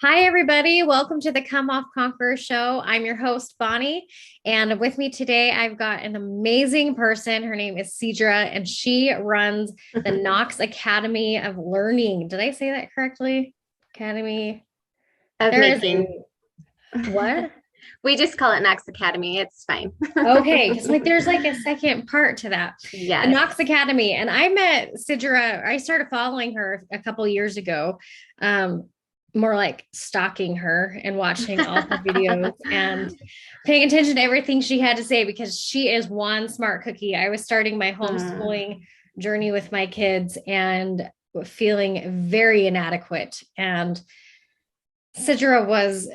Hi, everybody. Welcome to the Come Off Conqueror show. I'm your host, Bonnie. And with me today, I've got an amazing person. Her name is Cedra, and she runs the Knox Academy of Learning. Did I say that correctly? Academy. Of There is making. a what? We just call it Knox Academy. It's fine. Okay, because there's like a second part to that. The Yes. Knox Academy. And I met Sidra, I started following her a couple years ago. Um, More like stalking her and watching all her videos and paying attention to everything she had to say because she is one smart cookie. I was starting my Mm. homeschooling journey with my kids and feeling very inadequate. And Sidra was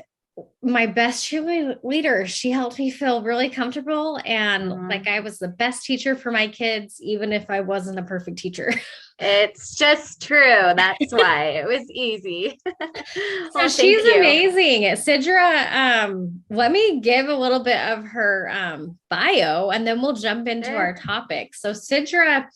my best cheerleader. She helped me feel really comfortable and like Mm. I was the best teacher for my kids, even if I wasn't a perfect teacher. It's just true. That's why it was easy. So Well, thank she's you. amazing. Sidra, let me give a little bit of her bio and then we'll jump into Sure. our topic. So Sidra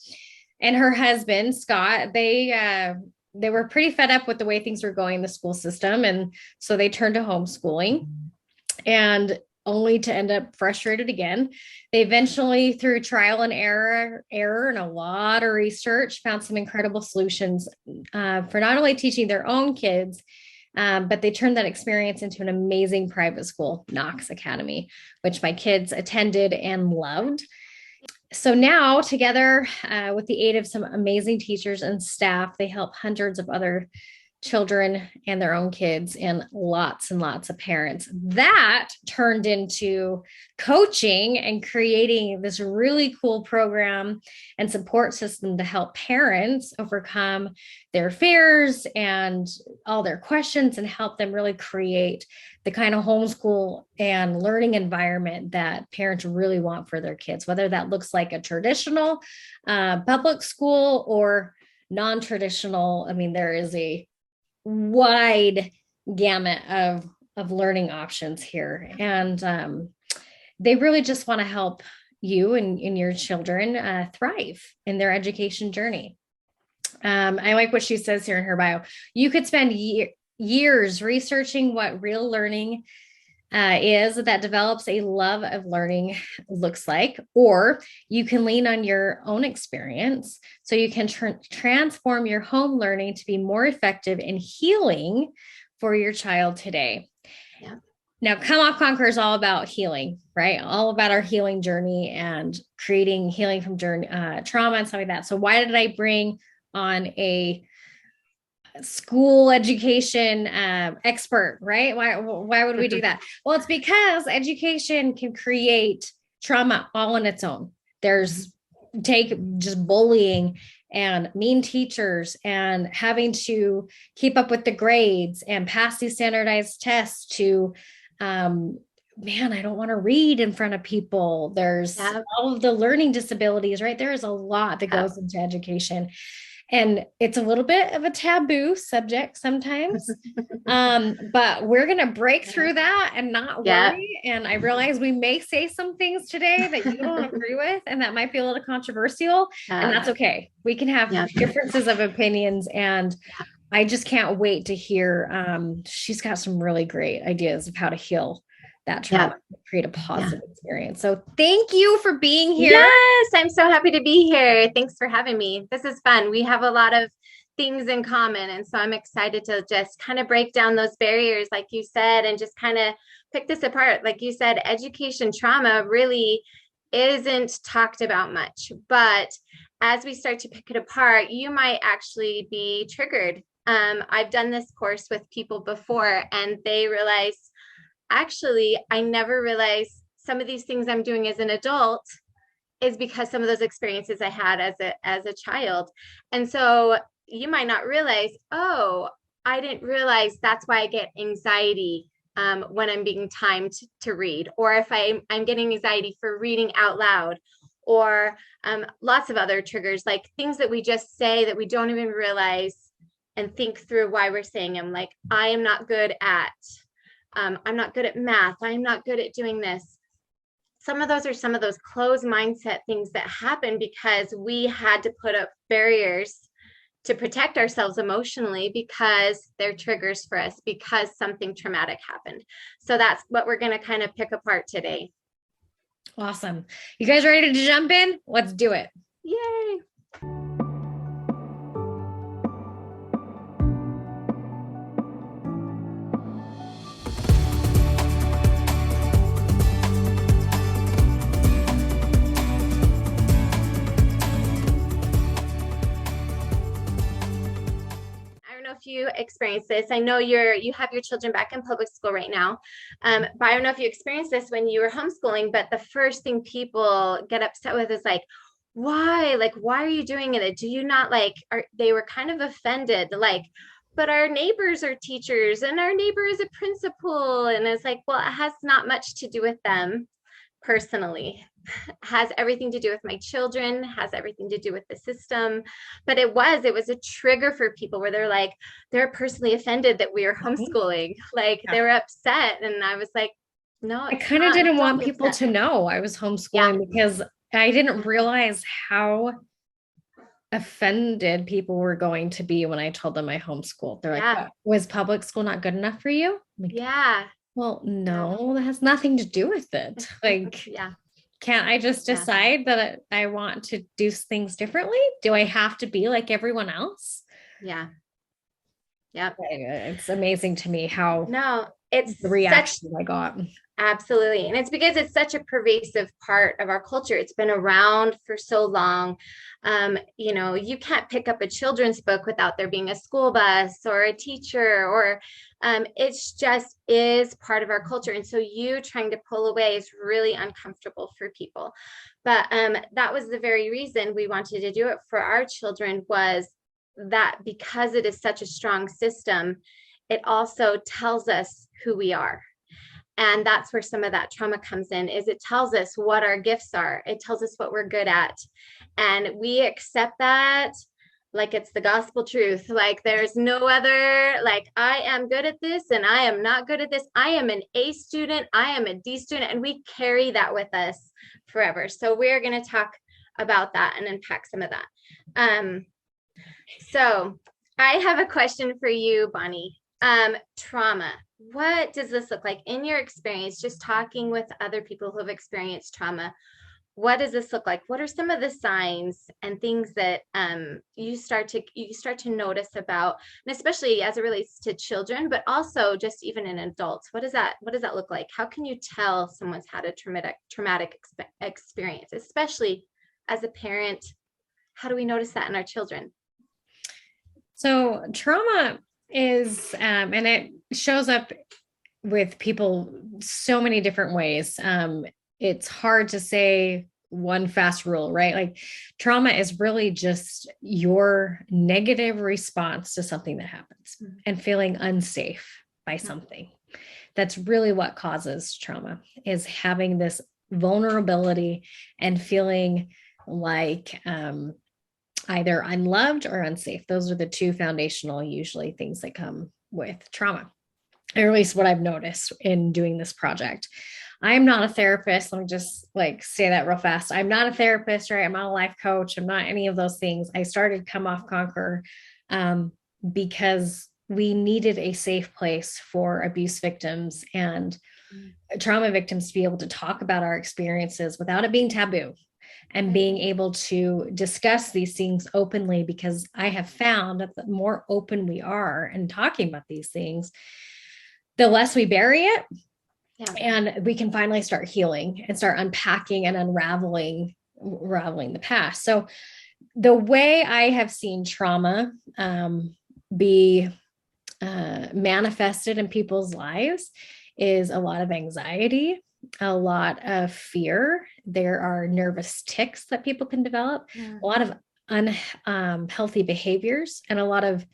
and her husband, Scott, they were pretty fed up with the way things were going in the school system. And so they turned to homeschooling and only to end up frustrated again. They eventually, through trial and error, and a lot of research, found some incredible solutions for not only teaching their own kids, but they turned that experience into an amazing private school, Knox Academy, which my kids attended and loved. So now, together with the aid of some amazing teachers and staff, they help hundreds of other children and their own kids and lots of parents. That turned into coaching and creating this really cool program and support system to help parents overcome their fears and all their questions and help them really create the kind of homeschool and learning environment that parents really want for their kids, whether that looks like a traditional public school or non-traditional. I mean, there is a wide gamut of learning options here, and they really just want to help you and your children thrive in their education journey. I like what she says here in her bio. You could spend years researching what real learning is that develops a love of learning looks like, or you can lean on your own experience so you can transform your home learning to be more effective in healing for your child today. Yeah. Now, Come Off Conquer is all about healing, right? All about our healing journey and creating healing from trauma and stuff like that. So, why did I bring on a school education expert, right? Why would we do that? Well, it's because education can create trauma all on its own. There's take just bullying and mean teachers and having to keep up with the grades and pass these standardized tests to man, I don't want to read in front of people. There's Yep. all of the learning disabilities, right? There is a lot that Yep. goes into education. And it's a little bit of a taboo subject sometimes. But we're going to break through that and not Yep. worry. And I realize we may say some things today that you don't agree with, and that might be a little controversial. And Yep. that's okay. We can have Yep. differences of opinions. And I just can't wait to hear. She's got some really great ideas of how to heal that trauma, Yep. create a Yeah. positive experience. So thank you for being here. Yes, I'm so happy to be here. Thanks for having me. This is fun. We have a lot of things in common. And so I'm excited to just kind of break down those barriers, like you said, and just kind of pick this apart. Like you said, education trauma really isn't talked about much. But as we start to pick it apart, you might actually be triggered. I've done this course with people before, and they realize, actually, I never realized some of these things I'm doing as an adult is because some of those experiences I had as a child. And so you might not realize, oh, I didn't realize that's why I get anxiety when I'm being timed to read, or if I'm getting anxiety for reading out loud, or lots of other triggers, like things that we just say that we don't even realize and think through why we're saying them. Like, I am not good at, I'm not good at math. I'm not good at doing this. Some of those are some of those closed mindset things that happen because we had to put up barriers to protect ourselves emotionally because they're triggers for us because something traumatic happened. So that's what we're going to kind of pick apart today. Awesome. You guys ready to jump in? Let's do it. Yay. If you experience this, I know you have your children back in public school right now, but I don't know if you experienced this when you were homeschooling, but the first thing people get upset with is like, why are you doing it? Do you not they were kind of offended, like, but our neighbors are teachers and our neighbor is a principal, and it's like, well, it has not much to do with them personally. Has everything to do with my children, has everything to do with the system. But it was a trigger for people where they're personally offended that we are homeschooling. They were upset. And I was like, no, I kind of didn't want people upset. to know I was homeschooling because I didn't realize how offended people were going to be when I told them I homeschooled. They're like, was public school not good enough for you? Like, well, no, that has nothing to do with it. Like, can't I just decide that I want to do things differently? Do I have to be like everyone else? Yeah. It's amazing to me how it's the reaction I got. Absolutely. And it's because it's such a pervasive part of our culture. It's been around for so long. You can't pick up a children's book without there being a school bus or a teacher, or it's just is part of our culture. And so you trying to pull away is really uncomfortable for people. But that was the very reason we wanted to do it for our children, was that because it is such a strong system, it also tells us who we are. And that's where some of that trauma comes in, is it tells us what our gifts are. It tells us what we're good at. And we accept that like it's the gospel truth. Like there's no other, like I am good at this and I am not good at this. I am an A student. I am a D student. And we carry that with us forever. So we're going to talk about that and unpack some of that. So I have a question for you, Bonnie. Trauma. What does this look like in your experience, just talking with other people who have experienced trauma? What does this look like? What are some of the signs and things that you start to notice about, and especially as it relates to children, but also just even in adults? What does that look like? How can you tell someone's had a traumatic experience, especially as a parent? How do we notice that in our children? So trauma is, and it shows up with people so many different ways. It's hard to say one fast rule, right? Like trauma is really just your negative response to something that happens and feeling unsafe by something. That's really what causes trauma, is having this vulnerability and feeling like either unloved or unsafe. Those are the two foundational, usually, things that come with trauma, or at least what I've noticed in doing this project. I am not a therapist. Let me just say that real fast. I'm not a therapist, right? I'm not a life coach. I'm not any of those things. I started Come Off Conquer because we needed a safe place for abuse victims and trauma victims to be able to talk about our experiences without it being taboo, and being able to discuss these things openly, because I have found that the more open we are in talking about these things, the less we bury it. And we can finally start healing and start unpacking and unraveling the past. So the way I have seen trauma be manifested in people's lives is a lot of anxiety, a lot of fear. There are nervous tics that people can develop, a lot of unhealthy behaviors, and a lot of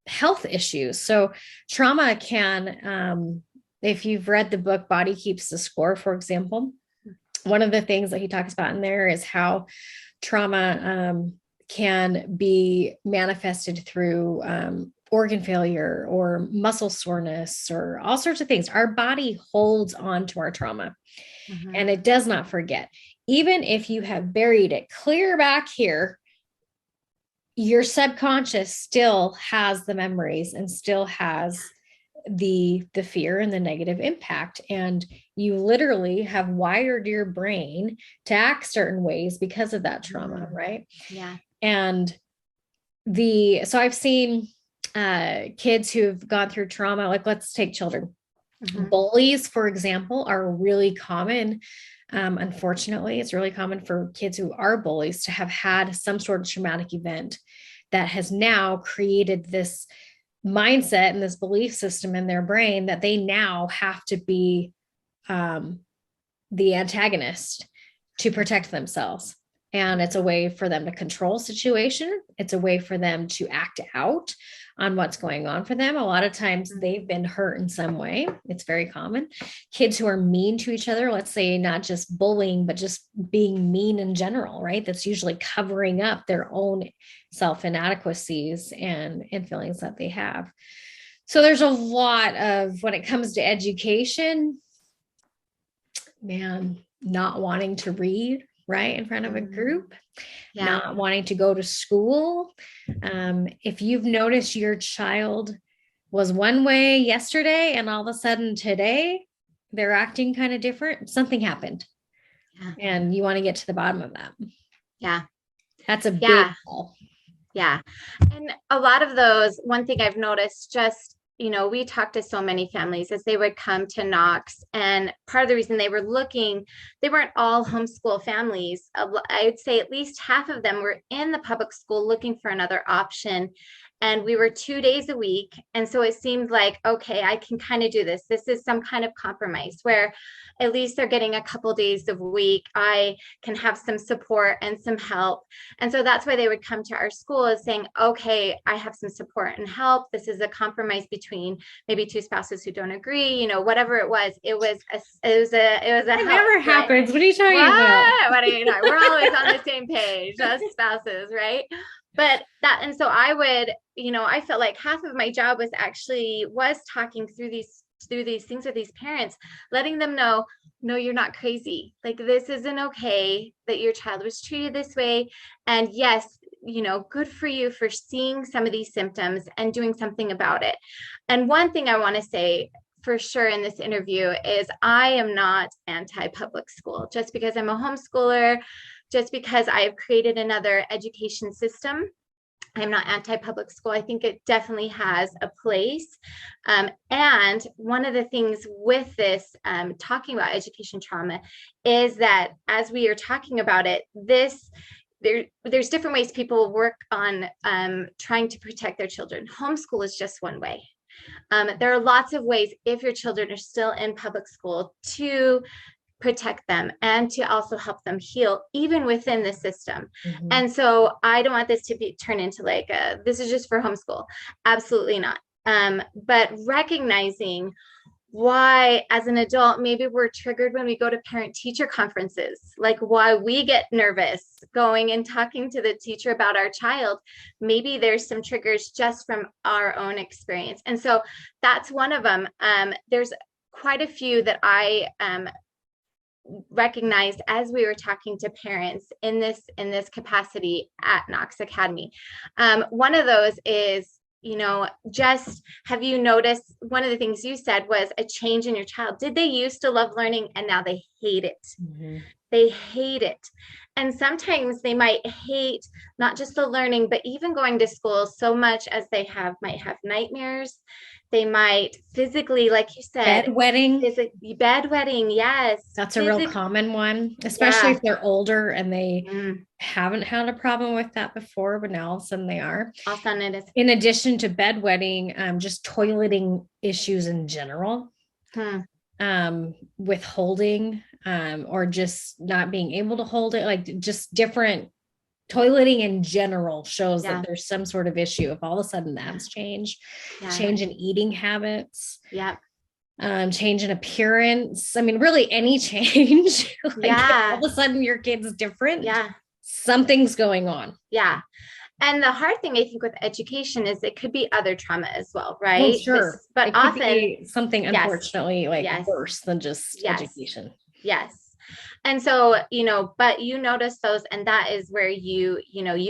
health issues. So trauma can, if you've read the book Body Keeps the Score, for example, one of the things that he talks about in there is how trauma can be manifested through organ failure or muscle soreness or all sorts of things. Our body holds on to our trauma and it does not forget. Even if you have buried it clear back here, your subconscious still has the memories and still has the fear and the negative impact, and you literally have wired your brain to act certain ways because of that trauma, right? Yeah. And so I've seen kids who've gone through trauma, like let's take children. Bullies, for example, are really common. Unfortunately, it's really common for kids who are bullies to have had some sort of traumatic event that has now created this mindset and this belief system in their brain that they now have to be the antagonist to protect themselves. And it's a way for them to control situation. It's a way for them to act out on what's going on for them. A lot of times they've been hurt in some way. It's very common. Kids who are mean to each other, let's say not just bullying, but just being mean in general, right? That's usually covering up their own self-inadequacies and feelings that they have. So there's a lot of, when it comes to education, man, not wanting to read right in front of a group, not wanting to go to school. If you've noticed your child was one way yesterday and all of a sudden today they're acting kind of different, something happened. And you want to get to the bottom of that. That's a big call. And a lot of those, one thing I've noticed, just, we talked to so many families as they would come to Knox, and part of the reason they weren't all homeschool families. I would say at least half of them were in the public school looking for another option. And we were 2 days a week. And so it seemed like, okay, I can kind of do this. This is some kind of compromise where at least they're getting a couple days a week. I can have some support and some help. And so that's why they would come to our school, is saying, okay, I have some support and help. This is a compromise between maybe two spouses who don't agree, whatever it was. It was a It help, never happens. Right? What are you talking about? What are you talking? We're always on the same page as spouses, right? But and so I would, I felt like half of my job was talking through these things with these parents, letting them know, no, you're not crazy. Like, this isn't okay that your child was treated this way. And yes, good for you for seeing some of these symptoms and doing something about it. And one thing I want to say for sure in this interview is I am not anti-public school. Just because I'm a homeschooler, just because I've created another education system, I'm not anti-public school. I think it definitely has a place. And one of the things with this, talking about education trauma, is that as we are talking about it, there's different ways people work on trying to protect their children. Homeschool is just one way. There are lots of ways, if your children are still in public school, to protect them and to also help them heal even within the system. And so I don't want this to turn into like this is just for homeschool. Absolutely not. But recognizing why, as an adult, maybe we're triggered when we go to parent-teacher conferences, like why we get nervous going and talking to the teacher about our child. Maybe there's some triggers just from our own experience. And so that's one of them. There's quite a few that I recognized as we were talking to parents in this capacity at Knox Academy. One of those is, just have you noticed, one of the things you said was a change in your child. Did they used to love learning and now they hate it? They hate it. And sometimes they might hate not just the learning, but even going to school so much as they might have nightmares. They might physically, like you said, bedwetting. Yes. That's a real common one, especially if they're older and they haven't had a problem with that before, but now all of a sudden they are. All of a sudden it is. In addition to bedwetting, just toileting issues in general, withholding, or just not being able to hold it, like just different toileting in general shows that there's some sort of issue. If all of a sudden that's change in eating habits, change in appearance. I mean, really any change. All of a sudden your kid's different. Something's going on. And the hard thing, I think, with education is it could be other trauma as well, right? Sure. But it often could be something, unfortunately, worse than just education. And so, but you notice those, and that is where you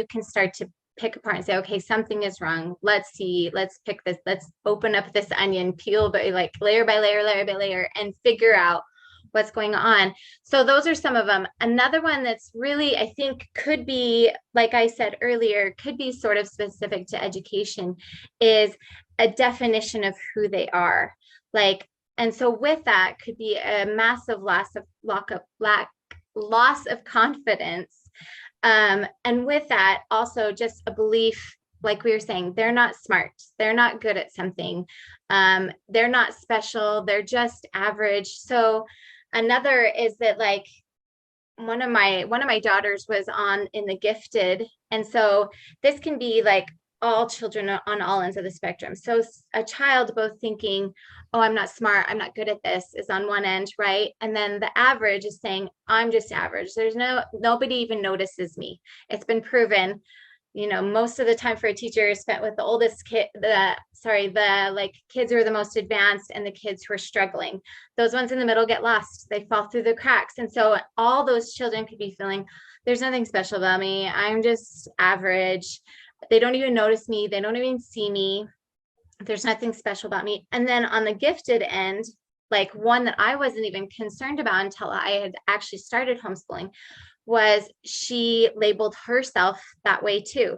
can start to pick apart and say, okay, something is wrong. Let's see, let's pick this, let's open up this onion, peel by like layer by layer, layer by layer, and figure out what's going on. So those are some of them. Another one that's really, I think could be, like I said earlier, could be sort of specific to education is a definition of who they are. Like, and so with that could be a massive loss of confidence. And with that, also just a belief, like we were saying, they're not smart, they're not good at something, they're not special, they're just average. So another is that like one of my daughters was on in the gifted, and so this can be like all children on all ends of the spectrum. So a child both thinking, oh, I'm not smart, I'm not good at this, is on one end, right? And then the average is saying, I'm just average, there's nobody even notices me. It's been proven, most of the time for a teacher is spent with the oldest kid, the like kids who are the most advanced and the kids who are struggling. Those ones in the middle get lost, they fall through the cracks. And so all those children could be feeling, there's nothing special about me, I'm just average, they don't even notice me, they don't even see me, there's nothing special about me. And then on the gifted end, like one that I wasn't even concerned about until I had actually started homeschooling, was she labeled herself that way too,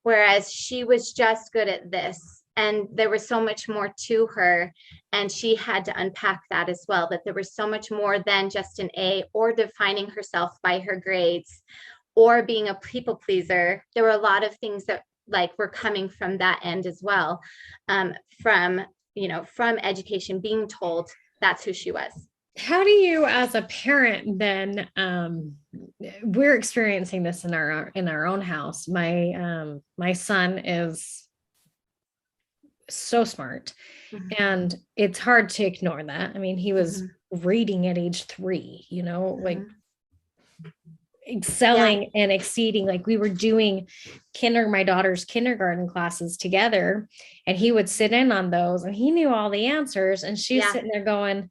whereas she was just good at this and there was so much more to her, and she had to unpack that as well, that there was so much more than just an A, or defining herself by her grades, or being a people pleaser. There were a lot of things that like were coming from that end as well, from education, being told that's who she was. How do you, as a parent, then, we're experiencing this in our own house. My son is so smart, Mhm. and it's hard to ignore that. I mean, he was reading at age 3, like Yeah. excelling and exceeding. Like we were doing my daughter's kindergarten classes together, and he would sit in on those and he knew all the answers, and she's Yeah. sitting there going,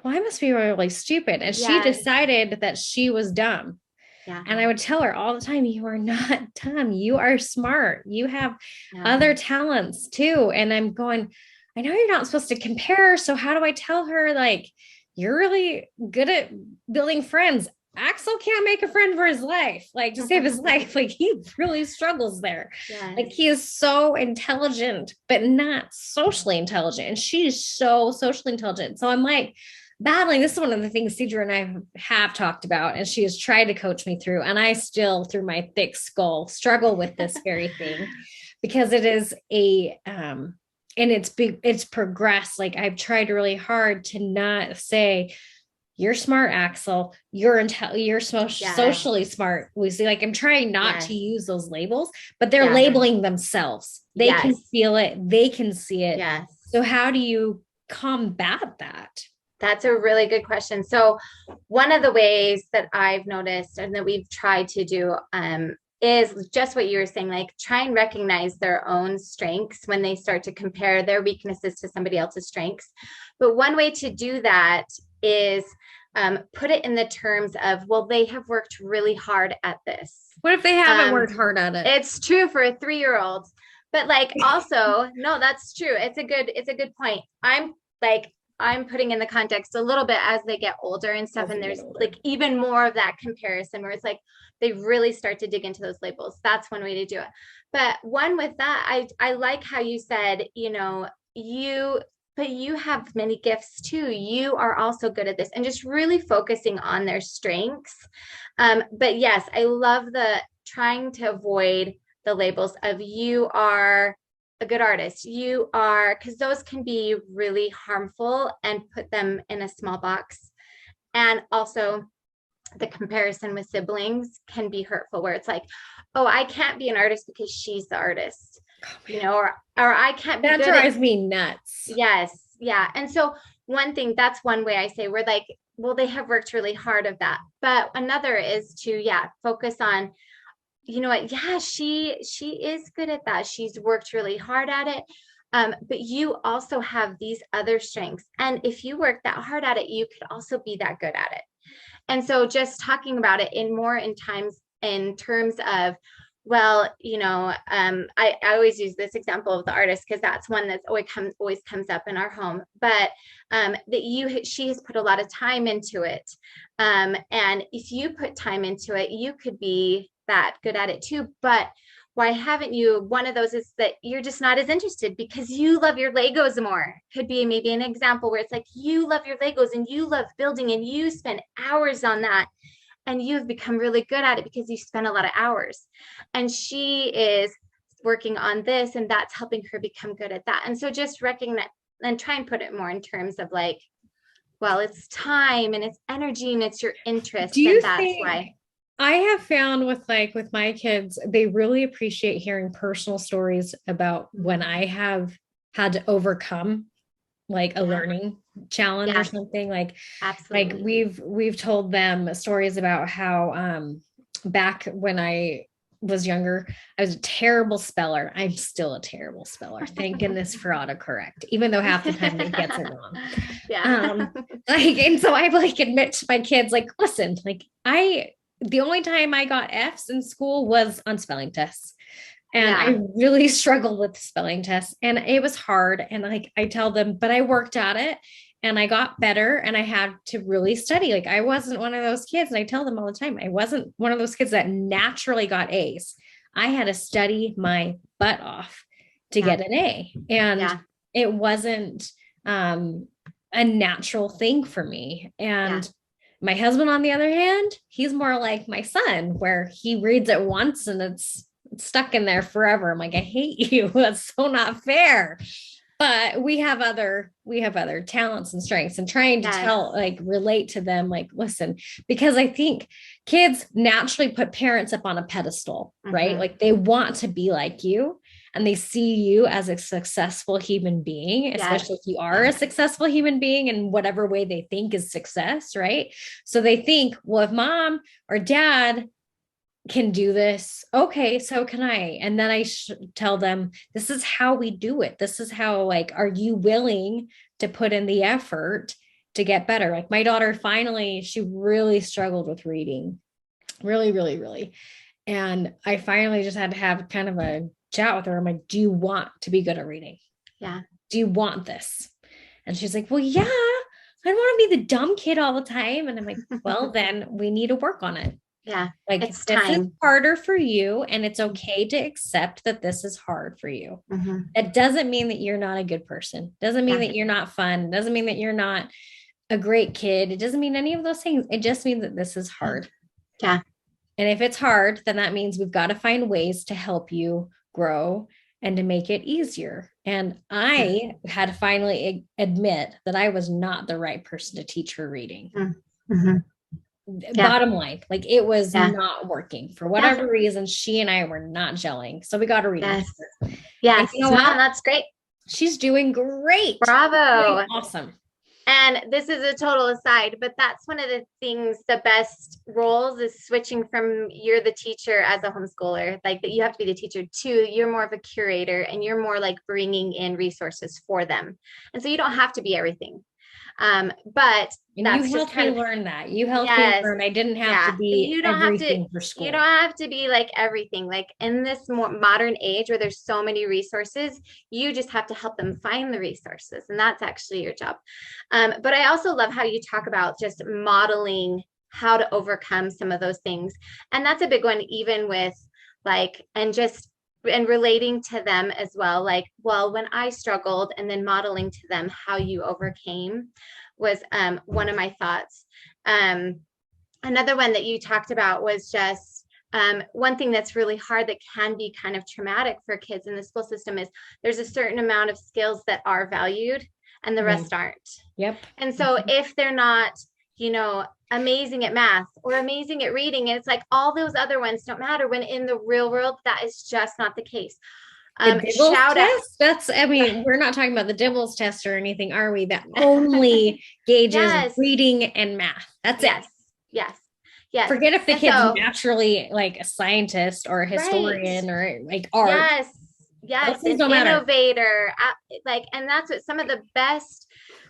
well, I must be really stupid. And she Yes. decided that she was dumb. Yeah. And I would tell her all the time, you are not dumb. You are smart. You have Yeah. other talents too. And I'm going, I know you're not supposed to compare. So how do I tell her, like, you're really good at building friends? Axel can't make a friend for his life, like to save his life. Like he really struggles there. Yes. Like he is so intelligent, but not socially intelligent. And she's so socially intelligent. So I'm like, battling. This is one of the things Cedra and I have talked about, and she has tried to coach me through. And I still, through my thick skull, struggle with this very thing, because it is and it's progressed. Like I've tried really hard to not say, you're smart, Axel. You're socially smart. We see, like I'm trying not to use those labels, but they're labeling themselves. They can feel it. They can see it. Yes. So how do you combat that? That's a really good question. So one of the ways that I've noticed and that we've tried to do is just what you were saying, like try and recognize their own strengths when they start to compare their weaknesses to somebody else's strengths. But one way to do that is put it in the terms of, well, they have worked really hard at this. What if they haven't worked hard at it? It's true for a 3-year-old, but like also, no, that's true. It's a good point. I'm putting in the context a little bit as they get older and stuff. And there's like even more of that comparison where it's like they really start to dig into those labels. That's one way to do it. But one with that, I like how you said, but you have many gifts too. You are also good at this, and just really focusing on their strengths. But yes, I love the trying to avoid the labels of you are a good artist, you are, because those can be really harmful and put them in a small box. And also the comparison with siblings can be hurtful, where it's like, oh, I can't be an artist because she's the artist, or I can't be that good drives me nuts. Yes. Yeah. And so one thing, that's one way I say, we're like, well, they have worked really hard of that. But another is to, focus on, you know what? Yeah, she is good at that. She's worked really hard at it. But you also have these other strengths. And if you work that hard at it, you could also be that good at it. And so just talking about it in terms of Well, I always use this example of the artist because that's one that's always comes up in our home. But she has put a lot of time into it, and if you put time into it, you could be that good at it too. But why haven't you? One of those is that you're just not as interested because you love your Legos more. Could be maybe an example where it's like you love your Legos and you love building and you spend hours on that and you've become really good at it because you spend a lot of hours. And she is working on this and that's helping her become good at that. And so just recognize and try and put it more in terms of like, well, it's time and it's energy and it's your interest. Do And you that's think why. I have found with my kids, they really appreciate hearing personal stories about when I have had to overcome like a Yeah, learning challenge or yeah, something. Like absolutely. we've told them stories about how back when I was younger, I was a terrible speller. I'm still a terrible speller. Thank goodness for autocorrect, even though half the time it gets it wrong. Yeah. Um, and so I like admit to my kids, like, listen, like the only time I got F's in school was on spelling tests. And Yeah. I really struggled with the spelling tests and it was hard. And like I tell them, but I worked at it and I got better and I had to really study. Like I wasn't one of those kids. And I tell them all the time, I wasn't one of those kids that naturally got A's. I had to study my butt off to Yeah. get an A. And Yeah. it wasn't a natural thing for me. Yeah. And my husband, on the other hand, he's more like my son, where he reads it once and it's stuck in there forever. I'm like, I hate you. That's so not fair. But we have other talents and strengths and trying to Yes. tell, like relate to them, like, listen, because I think kids naturally put parents up on a pedestal, right? Mm-hmm. Like they want to be like you and they see you as a successful human being, Yes. especially if you are a Yes. successful human being in whatever way they think is success, right? So they think, well, if mom or dad can do this, okay, so can I. And then I tell them, this is how we do it. This is how, like, are you willing to put in the effort to get better? Like my daughter finally, she really struggled with reading, really, really, really. And I finally just had to have kind of a chat with her. I'm like, do you want to be good at reading? Yeah. Do you want this? And she's like, well, yeah, I don't want to be the dumb kid all the time. And I'm like, well, then we need to work on it. Yeah. Like It's this is time. harder for you, and it's okay to accept that this is hard for you. Mm-hmm. It doesn't mean that you're not a good person. Doesn't mean Yeah. that you're not fun. Doesn't mean that you're not a great kid. It doesn't mean any of those things. It just means that this is hard. Yeah. And if it's hard, then that means we've got to find ways to help you grow and to make it easier. And Yeah. I had to finally admit that I was not the right person to teach her reading. Mm-hmm. Yeah. Bottom line, like it was Yeah. not working for Yeah. whatever reason. She and I were not gelling, so we got a reading Yes. teacher. And Yes. you know No, what? that's great. She's doing great. Doing Bravo. awesome. And this is a total aside, but that's one of the things, the best roles is switching from you're the teacher as a homeschooler, like that you have to be the teacher too. You're more of a curator and you're more like bringing in resources for them. And so you don't have to be everything. But And that's you just helped me kind of, learn that. You helped me yes, learn I didn't have to yeah. be everything for You school. don't have to be like everything. Like in this more modern age where there's so many resources, you just have to help them find the resources. And that's actually your job. But I also love how you talk about just modeling how to overcome some of those things. And that's a big one, even with like, and relating to them as well. Like, well, when I struggled and then modeling to them how you overcame was one of my thoughts. Another one that you talked about was just one thing that's really hard that can be kind of traumatic for kids in the school system is there's a certain amount of skills that are valued and the rest aren't. Yep. And so if they're not, amazing at math or amazing at reading, and it's like all those other ones don't matter when in the real world, that is just not the case. The Dibbles Shout out. test? That's, I mean, we're not talking about the Dibbles test or anything, are we? That only gauges Yes. reading and math. That's Yes. it. Yes. Yes. Forget if the And kid's so, naturally like a scientist or a historian or like art. yes. Those Yes. things An don't matter. innovator. Like, and that's what some of the best,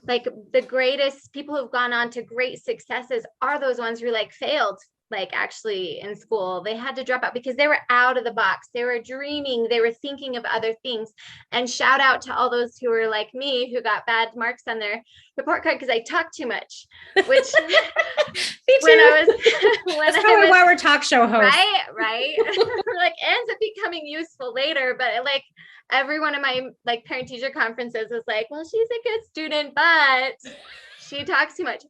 like the greatest people who've gone on to great successes are those ones who like failed like actually in school. They had to drop out because they were out of the box. They were dreaming, they were thinking of other things. And shout out to all those who were like me, who got bad marks on their report card because I talked too much, which Me when too. I was when That's I probably was why we're talk show hosts. right like ends up becoming useful later, but like every one of my like parent teacher conferences was like, well, she's a good student, but she talks too much.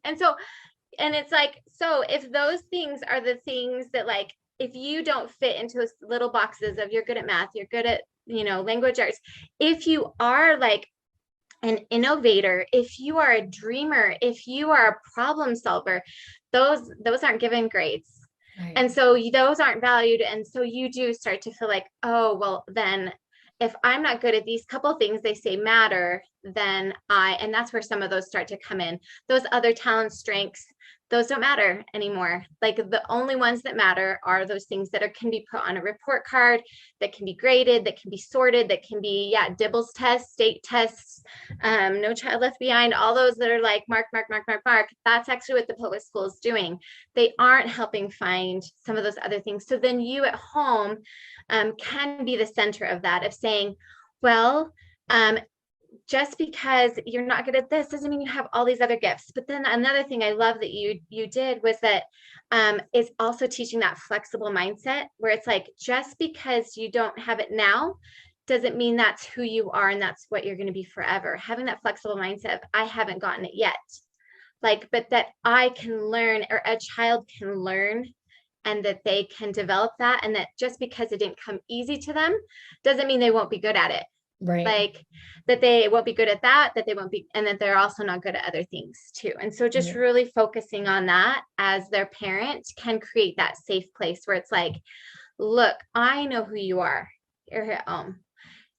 And it's like, so if those things are the things that like, if you don't fit into those little boxes of you're good at math, you're good at, language arts, if you are like an innovator, if you are a dreamer, if you are a problem solver, those aren't given grades. Right. And so those aren't valued. And so you do start to feel like, oh, well, then if I'm not good at these couple things they say matter, then and that's where some of those start to come in. Those other talent strengths, those don't matter anymore. Like the only ones that matter are those things that can be put on a report card, that can be graded, that can be sorted, that can be, Dibbles tests, state tests, No Child Left Behind, all those that are like mark, mark, mark, mark, mark. That's actually what the public school is doing. They aren't helping find some of those other things. So then you at home can be the center of that, of saying, well, just because you're not good at this doesn't mean you have all these other gifts. But then another thing I love that you did was that is also teaching that flexible mindset, where it's like, just because you don't have it now doesn't mean that's who you are and that's what you're going to be forever. Having that flexible mindset of, I haven't gotten it yet, like, but that I can learn, or a child can learn, and that they can develop that, and that just because it didn't come easy to them doesn't mean they won't be good at it. Right. Like that they won't be good at that they won't be, and that they're also not good at other things too. And so just really focusing on that as their parent can create that safe place where it's like, look, I know who you are. You're at home.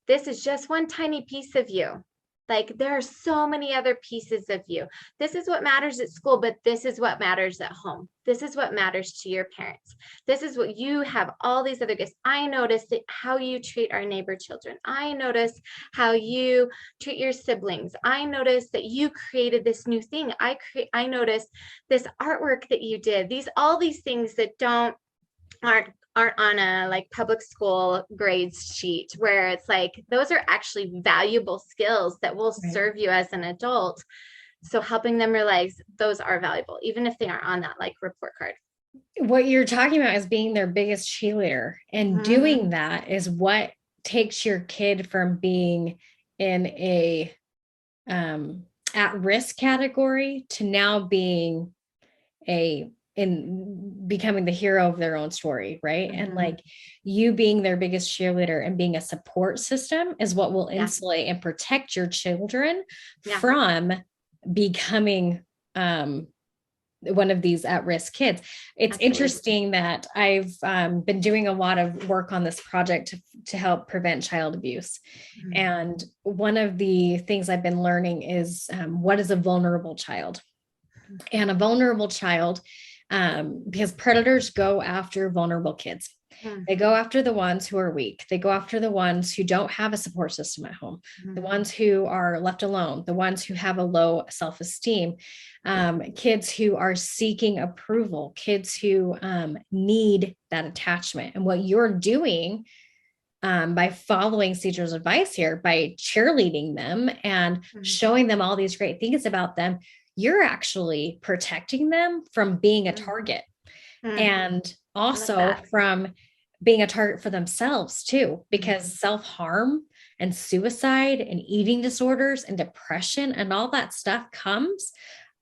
This is just one tiny piece of you. Like there are so many other pieces of you. This is what matters at school, but this is what matters at home. This is what matters to your parents. This is what you have, all these other gifts. I noticed how you treat our neighbor children. I noticed how you treat your siblings. I noticed that you created this new thing. I noticed this artwork that you did. All these things that aren't on a like public school grades sheet, where it's like, those are actually valuable skills that will serve you as an adult. So helping them realize those are valuable, even if they aren't on that like report card. What you're talking about is being their biggest cheerleader, and doing that is what takes your kid from being in a at risk category to now being in becoming the hero of their own story, right? And like, you being their biggest cheerleader and being a support system is what will insulate and protect your children from becoming one of these at-risk kids. It's interesting that I've been doing a lot of work on this project to help prevent child abuse. And one of the things I've been learning is what is a vulnerable child? And a vulnerable child, because predators go after vulnerable kids. They go after the ones who are weak. They go after the ones who don't have a support system at home, the ones who are left alone, the ones who have a low self-esteem, kids who are seeking approval, kids who need that attachment. And what you're doing by following Cedra's advice here, by cheerleading them and showing them all these great things about them, you're actually protecting them from being a target, and also from being a target for themselves too, because self-harm and suicide and eating disorders and depression and all that stuff comes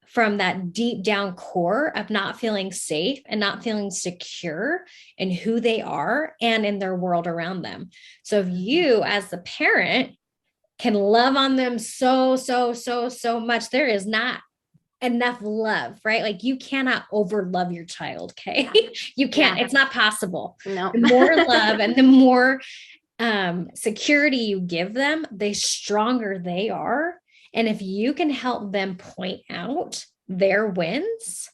from that deep down core of not feeling safe and not feeling secure in who they are and in their world around them. So if you as the parent can love on them so much, there is not enough love, right? Like you cannot over love your child. Okay. You can't, it's not possible. No. The more love and the more security you give them, the stronger they are. And if you can help them point out their wins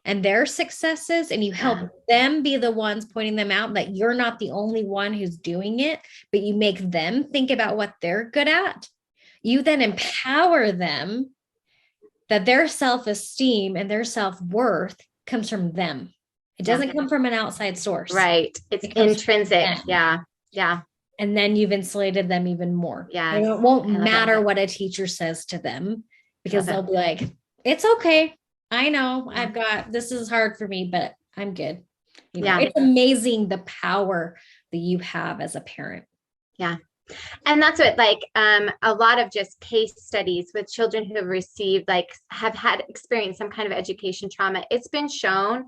and their successes, and you help them be the ones pointing them out, that you're not the only one who's doing it, but you make them think about what they're good at, you then empower them that their self-esteem and their self-worth comes from them. It doesn't come from an outside source. Right. It's It comes intrinsic. from them. Yeah. Yeah. And then you've insulated them even more. Yes. And it won't I love matter that. what a teacher says to them because Love it. they'll be like, it's okay. I know Yeah. this is hard for me, but I'm good. Yeah. It's amazing the power that you have as a parent. Yeah. And that's what, like, a lot of just case studies with children who have received, like, have had experienced some kind of education trauma. It's been shown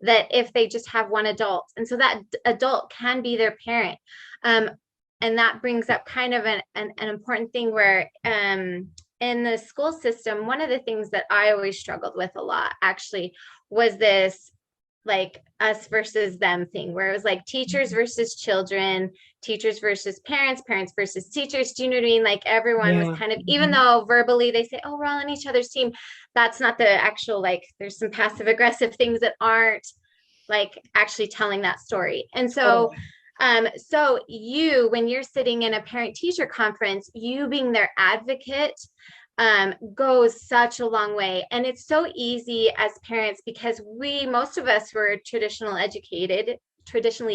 that if they just have one adult, and so that adult can be their parent. And that brings up kind of an important thing where, in the school system, one of the things that I always struggled with a lot actually was this like us versus them thing where it was like teachers versus children, teachers versus parents, parents versus teachers. Do you know what I mean? Like everyone was kind of, even though verbally they say, oh, we're all on each other's team, that's not the actual, like, there's some passive aggressive things that aren't like actually telling that story. And so, so you, when you're sitting in a parent teacher conference, you being their advocate, goes such a long way. And it's so easy as parents because most of us were traditionally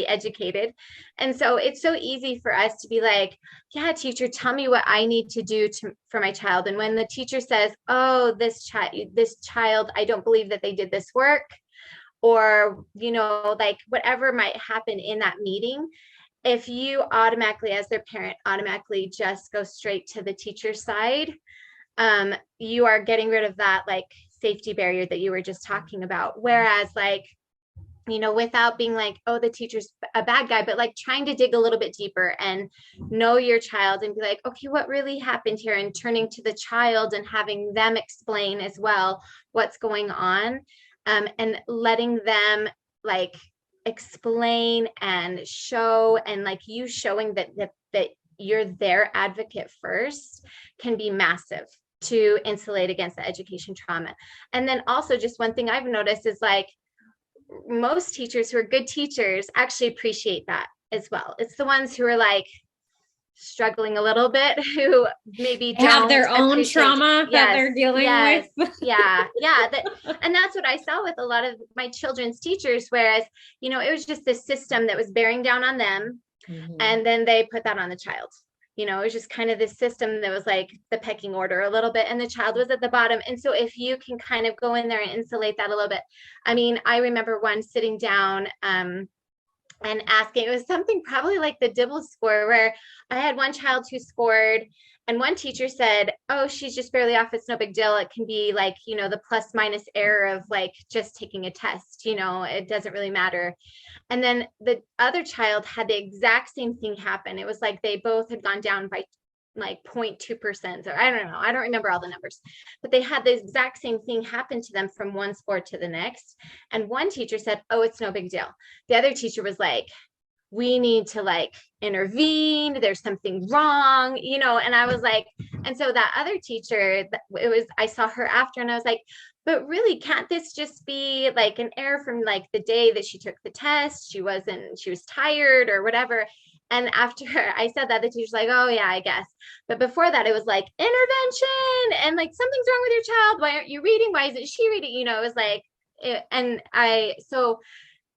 educated. And so it's so easy for us to be like, yeah, teacher, tell me what I need to do for my child. And when the teacher says, oh, this child, I don't believe that they did this work, or, like whatever might happen in that meeting, if you automatically, as their parent, automatically just go straight to the teacher's side, you are getting rid of that like safety barrier that you were just talking about. Whereas like, without being like, oh, the teacher's a bad guy, but like trying to dig a little bit deeper and know your child and be like, okay, what really happened here? And turning to the child and having them explain as well what's going on, and letting them like explain and show, and like you showing that you're their advocate first can be massive to insulate against the education trauma. And then also just one thing I've noticed is like most teachers who are good teachers actually appreciate that as well. It's the ones who are like struggling a little bit, who maybe don't have their own trauma that they're dealing with. Yeah. And that's what I saw with a lot of my children's teachers, whereas, it was just the system that was bearing down on them. Mm-hmm. And then they put that on the child. It was just kind of this system that was like the pecking order a little bit, and the child was at the bottom. And so if you can kind of go in there and insulate that a little bit. I mean, I remember one sitting down, and asking, it was something probably like the Dibble score, where I had one child who scored and one teacher said, oh, she's just barely off. It's no big deal. It can be like, the plus minus error of like just taking a test, it doesn't really matter. And then the other child had the exact same thing happen. It was like they both had gone down by like 0.2%, or I don't know. I don't remember all the numbers, but they had the exact same thing happen to them from one score to the next. And one teacher said, oh, it's no big deal. The other teacher was like, we need to like intervene. There's something wrong, and I was like, and so that other teacher, I saw her after, and I was like, but really, can't this just be like an error from like the day that she took the test? She was tired or whatever. And after I said that, the teacher's like, oh yeah, I guess. But before that, it was like intervention and like something's wrong with your child. Why aren't you reading? Why isn't she reading? It was like, so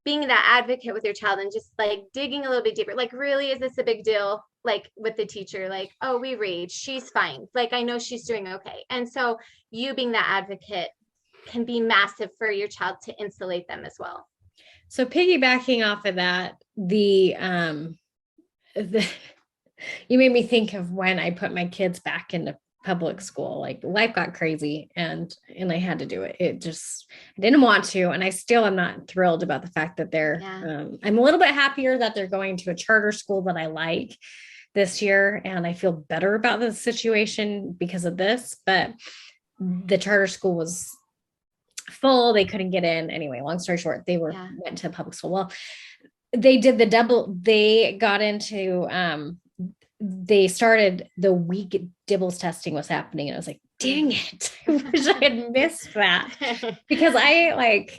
being that advocate with your child and just like digging a little bit deeper, like, really, is this a big deal? Like with the teacher, like, oh, we read, she's fine. Like, I know she's doing okay. And so you being that advocate can be massive for your child to insulate them as well. So piggybacking off of that, you made me think of when I put my kids back into public school. Like life got crazy and I had to do it. I didn't want to, and I still am not thrilled about the fact that I'm a little bit happier that they're going to a charter school that I like this year, and I feel better about the situation because of this. But the charter school was full. They couldn't get in. Anyway, long story short, went to public school. Well, they did the double. They got into, they started the week Dibbles testing was happening. And I was like, dang it. I wish I had missed that, because I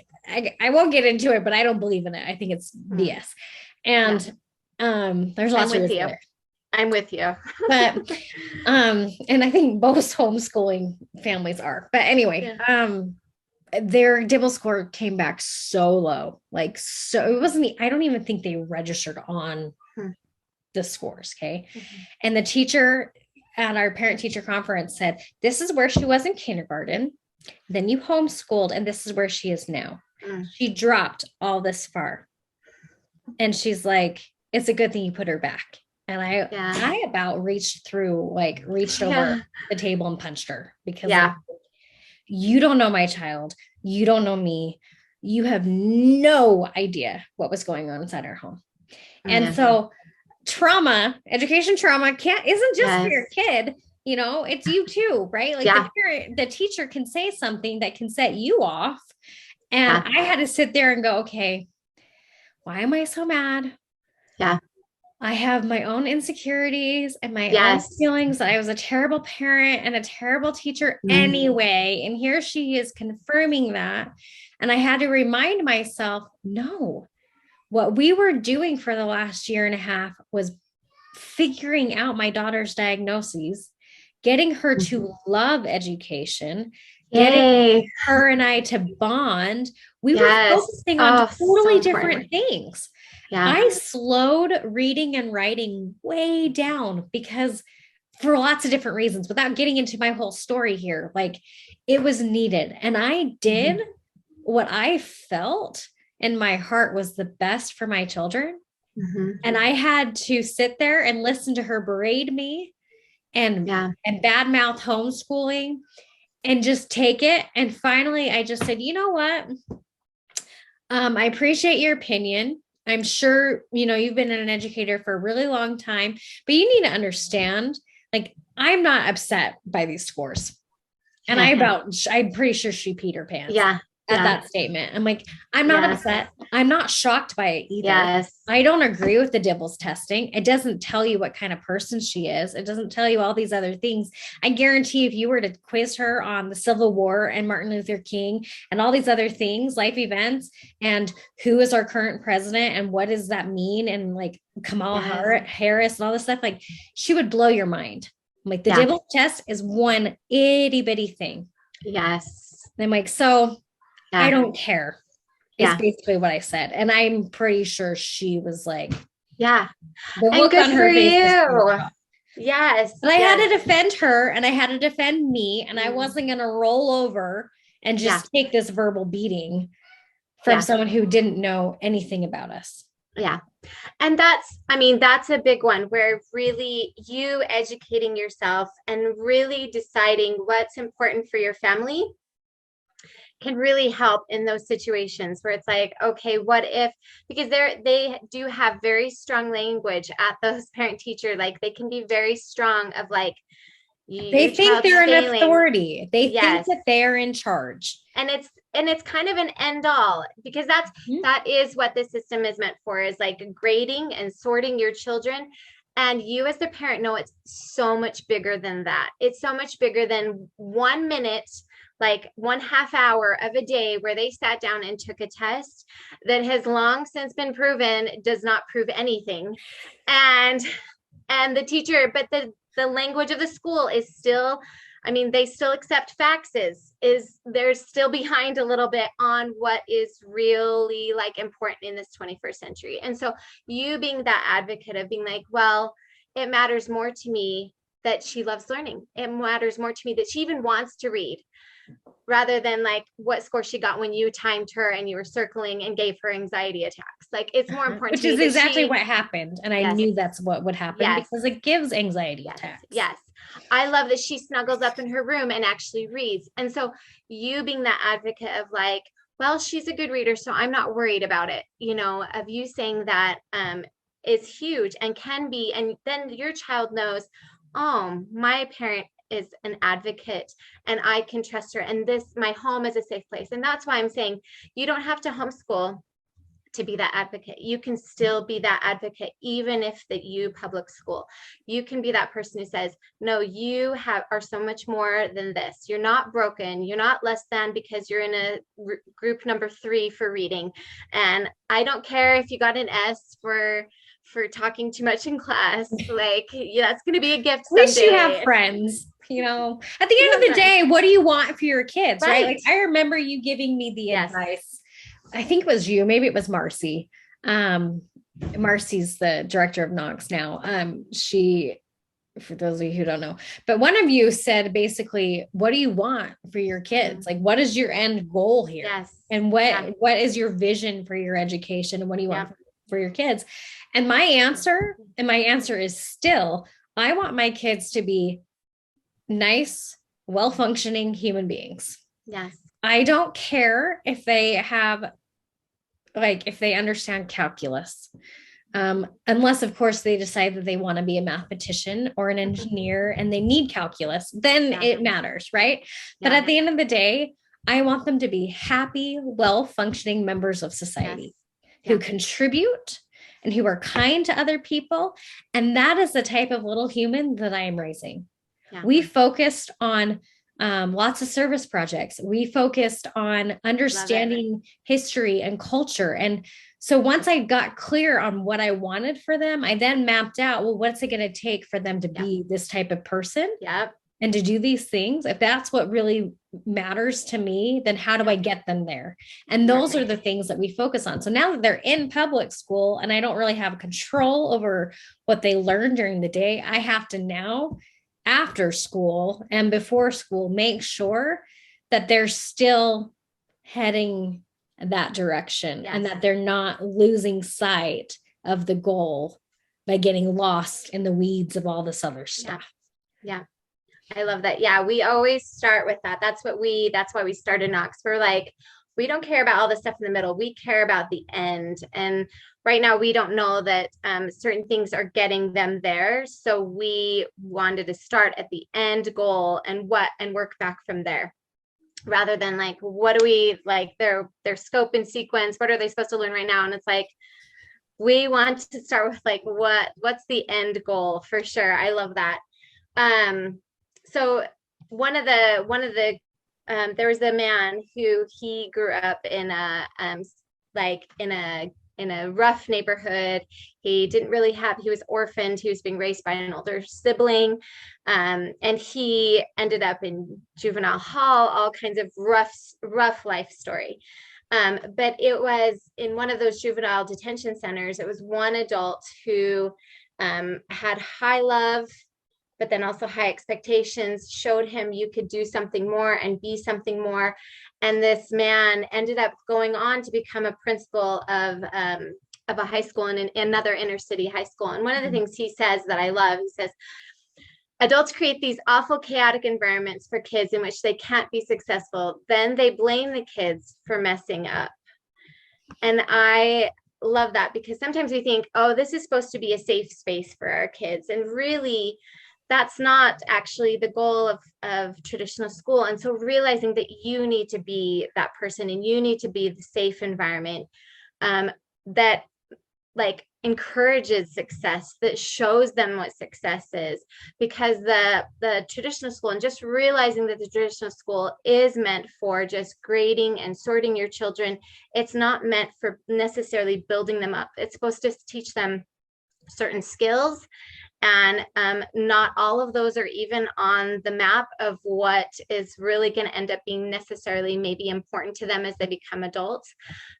won't get into it, but I don't believe in it. I think it's BS. And, there's lots of reasons there. I'm with you. But, and I think most homeschooling families are, but anyway, their Dibble score came back so low. Like, so it wasn't, I don't even think they registered on Hmm. the scores. Okay. Mhm. And the teacher at our parent teacher conference said, this is where she was in kindergarten. Then you homeschooled, and this is where she is now. Mm. She dropped all this far. And she's like, it's a good thing you put her back. And Yeah. I about reached through, like reached over Yeah. the table and punched her because Yeah. you don't know my child. You don't know me. You have no idea what was going on inside our home. And Yeah. so trauma, education trauma isn't just for Yes. your kid, it's you too, right? Like Yeah. the teacher can say something that can set you off. And Yeah. I had to sit there and go, okay, why am I so mad? Yeah. I have my own insecurities and my own Yes. feelings that I was a terrible parent and a terrible teacher Mm. anyway. And here she is confirming that. And I had to remind myself, no, what we were doing for the last year and a half was figuring out my daughter's diagnoses, getting her Mhm. to love education, getting Yay. her and I to bond. We were Yes. focusing on Oh, so totally different important. things. Yeah. I slowed reading and writing way down because for lots of different reasons, without getting into my whole story here, like it was needed. And I did Mhm. what I felt in my heart was the best for my children. Mhm. And I had to sit there and listen to her berate me and Yeah. badmouth homeschooling and just take it. And finally, I just said, you know what? I appreciate your opinion. I'm sure, you've been an educator for a really long time, but you need to understand, like, I'm not upset by these scores. And I'm pretty sure she peed her pants Yeah. at Yeah. that statement. I'm like, I'm not Yes. upset. I'm not shocked by it either. Yes. I don't agree with the Dibbles testing. It doesn't tell you what kind of person she is. It doesn't tell you all these other things. I guarantee if you were to quiz her on the Civil War and Martin Luther King and all these other things, life events, and who is our current president and what does that mean, and like Kamala Yes. Harris and all this stuff, like she would blow your mind. I'm like, the Yeah. Dibbles test is one itty bitty thing. Yes. And I'm like, so I Yeah. don't care, is Yeah. basically what I said. And I'm pretty sure she was like, Yeah. the And look good on for her face was, you. Yes. and I had Yes. to defend her and I had to defend me. And I Mm. wasn't going to roll over and Yeah. just take this verbal beating from Yeah. someone who didn't know anything about us. Yeah. And that's a big one where really you educating yourself and really deciding what's important for your family can really help in those situations where it's like, okay, what if, because they do have very strong language at those parent teacher, like they can be very strong of like, They your think child's they're an failing. authority. They think Yes. that they're in charge. And it's kind of an end all, because that is what the system is meant for, is like grading and sorting your children. And you as the parent know it's so much bigger than that. It's so much bigger than 1 minute, like 1/2 hour of a day where they sat down and took a test that has long since been proven does not prove anything. And the teacher, but the language of the school is still, they still accept faxes, is they're still behind a little bit on what is really like important in this 21st century. And so you being that advocate of being like, well, it matters more to me that she loves learning. It matters more to me that she even wants to read, rather than like what score she got when you timed her and you were circling and gave her anxiety attacks. Like it's more important Which to me is that exactly she, what happened. And I yes, knew that's what would happen yes, because it gives anxiety yes, attacks. yes. I love that she snuggles up in her room and actually reads. And so you being that advocate of like, well, she's a good reader, so I'm not worried about it, of you saying that is huge and can be. And then your child knows, oh, my parent is an advocate and I can trust her. And my home is a safe place. And that's why I'm saying you don't have to homeschool to be that advocate. You can still be that advocate, even if that you public school. You can be that person who says, no, you are so much more than this. You're not broken. You're not less than because you're in a group number 3 for reading. And I don't care if you got an S for talking too much in class. Like, yeah, that's going to be a gift At least you have someday. friends. At the end of the day, what do you want for your kids, right? Like, I remember you giving me the advice. I think it was you, maybe it was Marcy. Marcy's the director of Knox now. She, for those of you who don't know, but one of you said basically, what do you want for your kids? Like, what is your end goal here? And what is your vision for your education, and what do you want for your kids? And my answer is still, I want my kids to be nice, well-functioning human beings. I don't care if they understand calculus. Unless, of course, they decide that they want to be a mathematician or an engineer and they need calculus, then it matters, right? But at the end of the day, I want them to be happy, well-functioning members of society who contribute and who are kind to other people. And that is the type of little human that I am raising. We focused on lots of service projects. We focused on understanding history and culture. And so once I got clear on what I wanted for them, I then mapped out, well, what's it going to take for them to be this type of person? And to do these things? If that's what really matters to me, then how do I get them there? And those are the things that we focus on. So now that they're in public school and I don't really have control over what they learn during the day, I have to now, after school and before school, make sure that they're still heading that direction and that they're not losing sight of the goal by getting lost in the weeds of all this other stuff. I love that. We always start with that. That's why we started Knox. We're like, we don't care about all the stuff in the middle. We care about the end. And right now we don't know that certain things are getting them there. So we wanted to start at the end goal and work back from there, rather than like, what do we like their scope and sequence? What are they supposed to learn right now? And it's like, we want to start with like, what's the end goal for sure. I love that. So one of the there was a man who he grew up in a rough neighborhood. He was orphaned. He was being raised by an older sibling. And he ended up in juvenile hall, all kinds of rough life story. But it was in one of those juvenile detention centers. It was one adult who had high love, but then also high expectations, showed him you could do something more and be something more. And this man ended up going on to become a principal of a high school in another inner city high school. And one of the things he says that I love, he says, adults create these awful chaotic environments for kids in which they can't be successful. Then they blame the kids for messing up. And I love that, because sometimes we think, oh, this is supposed to be a safe space for our kids. And really, that's not actually the goal of traditional school. And so realizing that you need to be that person and you need to be the safe environment that like encourages success, that shows them what success is, because the traditional school, and just realizing that the traditional school is meant for just grading and sorting your children. It's not meant for necessarily building them up. It's supposed to teach them certain skills. And not all of those are even on the map of what is really going to end up being necessarily maybe important to them as they become adults.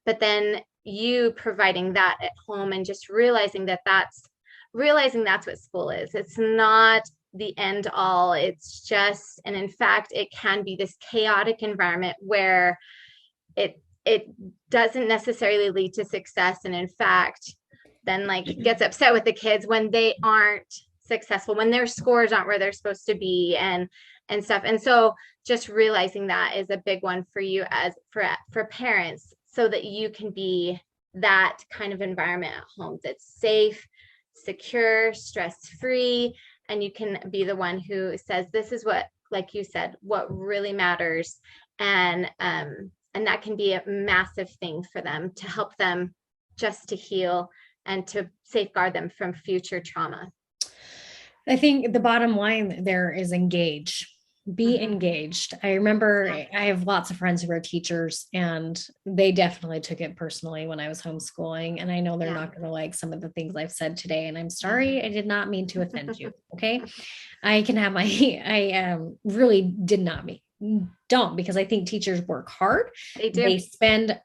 But then you providing that at home and just realizing that's what school is. It's not the end all. It's just, and in fact, it can be this chaotic environment where it doesn't necessarily lead to success. And in fact, then like gets upset with the kids when they aren't successful, when their scores aren't where they're supposed to be and stuff. And so just realizing that is a big one for you as for parents, so that you can be that kind of environment at home that's safe, secure, stress-free, and you can be the one who says, this is what, like you said, what really matters. And that can be a massive thing for them to help them just to heal and to safeguard them from future trauma. I think the bottom line there is engage. be engaged. I remember Yeah. I have lots of friends who are teachers, and they definitely took it personally when I was homeschooling. And I know they're Yeah. not going to like some of the things I've said today. And I'm Yeah. sorry, I did not mean to offend you. Okay. I can have my, I really did not mean, don't, because I think teachers work hard. They do. They spend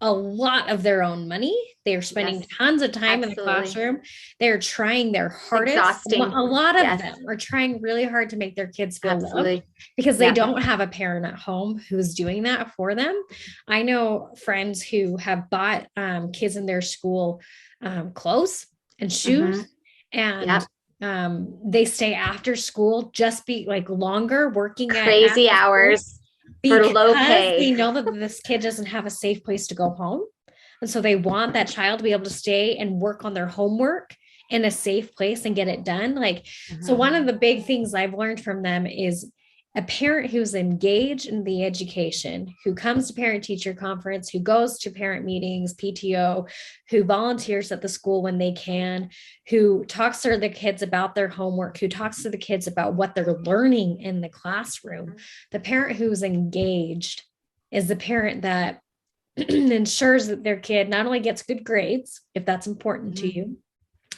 a lot of their own money. They're spending Yes, tons of time in the absolutely. classroom. They're trying their It's hardest. A exhausting. lot of Yes, them are trying really hard to make their kids feel loved absolutely. because they Yeah. don't have a parent at home who's doing that for them. I know friends who have bought kids in their school clothes and Mm-hmm. shoes, and Yep. they stay after school, just be like longer working at Crazy after school, hours for low because pay. they know that this kid doesn't have a safe place to go home. And so they want that child to be able to stay and work on their homework in a safe place and get it done. Like, so one of the big things I've learned from them is a parent who's engaged in the education, who comes to parent teacher conference, who goes to parent meetings, PTO, who volunteers at the school when they can, who talks to the kids about their homework, who talks to the kids about what they're learning in the classroom. The parent who's engaged is the parent that ensures that their kid not only gets good grades, if that's important to you,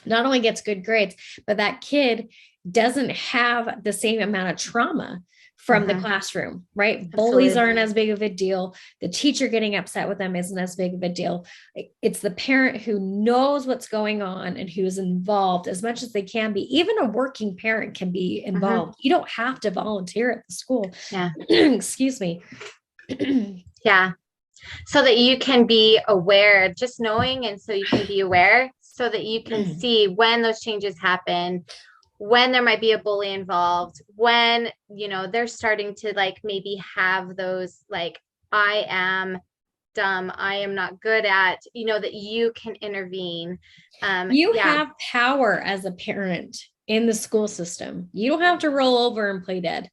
not only gets good grades, but that kid doesn't have the same amount of trauma from the classroom, right? Absolutely. Bullies aren't as big of a deal. The teacher getting upset with them isn't as big of a deal. It's the parent who knows what's going on and who's involved as much as they can be. Even a working parent can be involved. You don't have to volunteer at the school. Yeah. Excuse me. Yeah. So that you can be aware, just knowing, and so you can be aware so that you can see when those changes happen, when there might be a bully involved, when, they're starting to like maybe have those like, I am dumb, I am not good at, that you can intervene. You Yeah. have power as a parent in the school system. You don't have to roll over and play dead.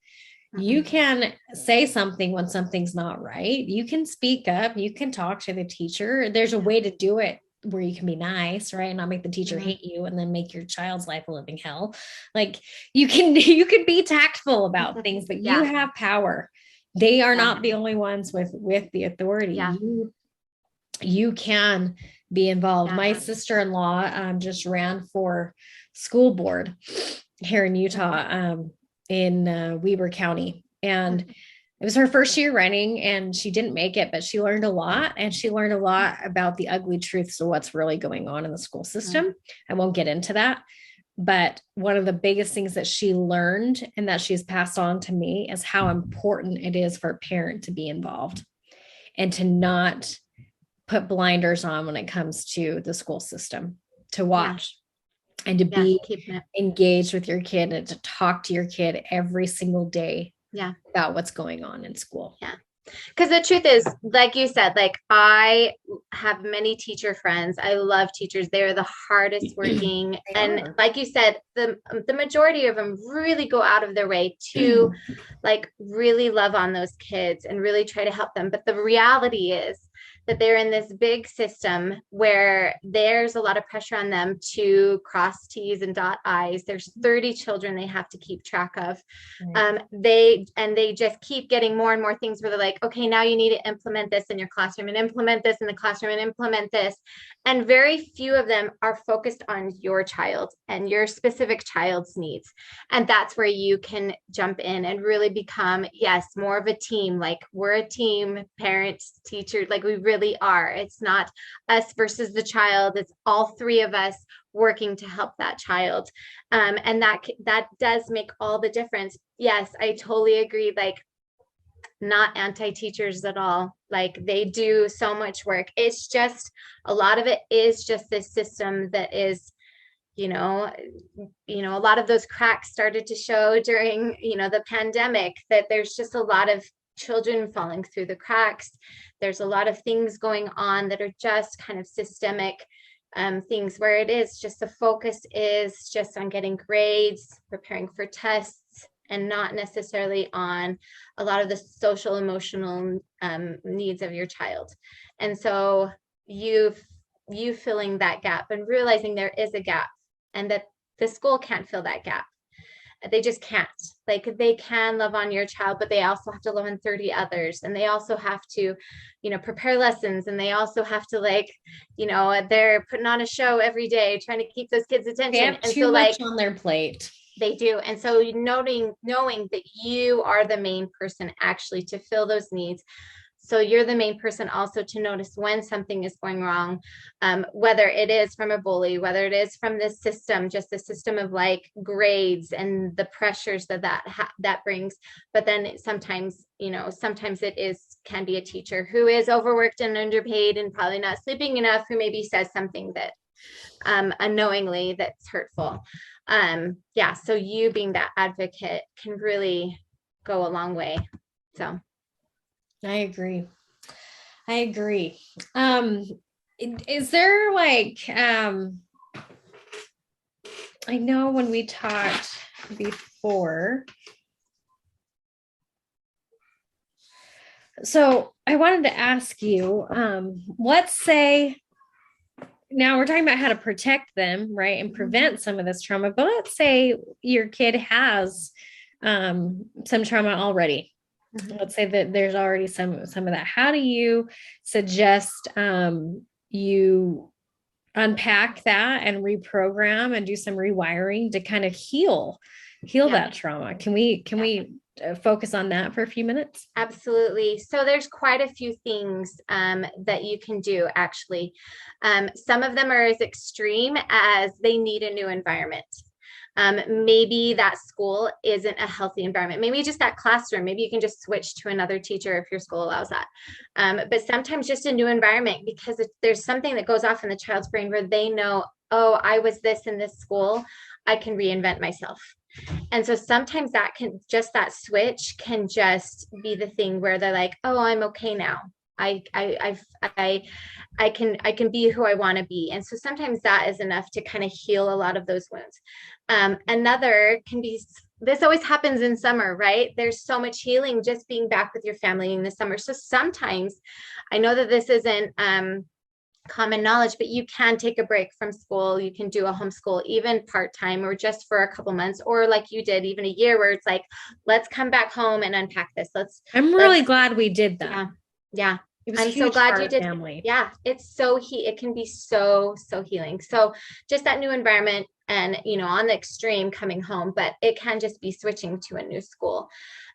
You can say something when something's not right. You can speak up. You can talk to the teacher. There's a way to do it where you can be nice, right? Not make the teacher hate you and then make your child's life a living hell. Like you can be tactful about things, but you have power. They are not the only ones with the authority. Yeah. You can be involved. My sister-in-law just ran for school board here in Utah, in Weber County. And it was her first year running, and she didn't make it, but she learned a lot. And she learned a lot about the ugly truths of what's really going on in the school system. I won't get into that. But one of the biggest things that she learned and that she's passed on to me is how important it is for a parent to be involved and to not put blinders on when it comes to the school system, to watch and to be engaged with your kid and to talk to your kid every single day about what's going on in school. Yeah. Because the truth is, like you said, like I have many teacher friends. I love teachers. They're the hardest working. And like you said, the majority of them really go out of their way to like really love on those kids and really try to help them. But the reality is that they're in this big system where there's a lot of pressure on them to cross T's and dot I's. There's 30 children they have to keep track of. They just keep getting more and more things where they're like, okay, now you need to implement this in your classroom and implement this in the classroom and implement this. And very few of them are focused on your child and your specific child's needs. And that's where you can jump in and really become, yes, more of a team. Like we're a team, parents, teachers, like we really are. It's not us versus the child. It's all three of us working to help that child. And that does make all the difference. Yes, I totally agree. Like not anti-teachers at all. Like they do so much work. It's just a lot of it is just this system that is, a lot of those cracks started to show during, the pandemic, that there's just a lot of children falling through the cracks. There's a lot of things going on that are just kind of systemic things where it is just the focus is just on getting grades, preparing for tests, and not necessarily on a lot of the social emotional needs of your child. And so you filling that gap and realizing there is a gap and that the school can't fill that gap. they just can't. Like they can love on your child, but they also have to love on 30 others. And they also have to, prepare lessons. And they also have to they're putting on a show every day, trying to keep those kids' They attention. have And too so much on their plate. they do. And so knowing that you are the main person actually to fill those needs. So you're the main person also to notice when something is going wrong, whether it is from a bully, whether it is from this system, just the system of like grades and the pressures that brings. But then sometimes it can be a teacher who is overworked and underpaid and probably not sleeping enough, who maybe says something that unknowingly that's hurtful. So you being that advocate can really go a long way. So I agree. Is there I know when we talked before, so I wanted to ask you, let's say now we're talking about how to protect them, right, and prevent some of this trauma, but let's say your kid has some trauma already. Let's say that there's already some of that. How do you suggest you unpack that and reprogram and do some rewiring to kind of heal that trauma? Can we focus on that for a few minutes? Absolutely. So there's quite a few things that you can do actually. Some of them are as extreme as they need a new environment. Maybe that school isn't a healthy environment. Maybe just that classroom. Maybe you can just switch to another teacher if your school allows that. But sometimes just a new environment, because there's something that goes off in the child's brain where they know, oh, I was this in this school. I can reinvent myself. And so sometimes that switch can just be the thing where they're like, oh, I'm okay now. I can be who I want to be. And so sometimes that is enough to kind of heal a lot of those wounds. Another can be, this always happens in summer, right? There's so much healing just being back with your family in the summer. So sometimes I know that this isn't common knowledge, but you can take a break from school. You can do a homeschool, even part-time or just for a couple months, or like you did, even a year, where it's like, let's come back home and unpack this. I'm really glad we did that. Yeah. I'm so glad you did. Family. Yeah. It's it can be so healing. So just that new environment and, on the extreme coming home, but it can just be switching to a new school.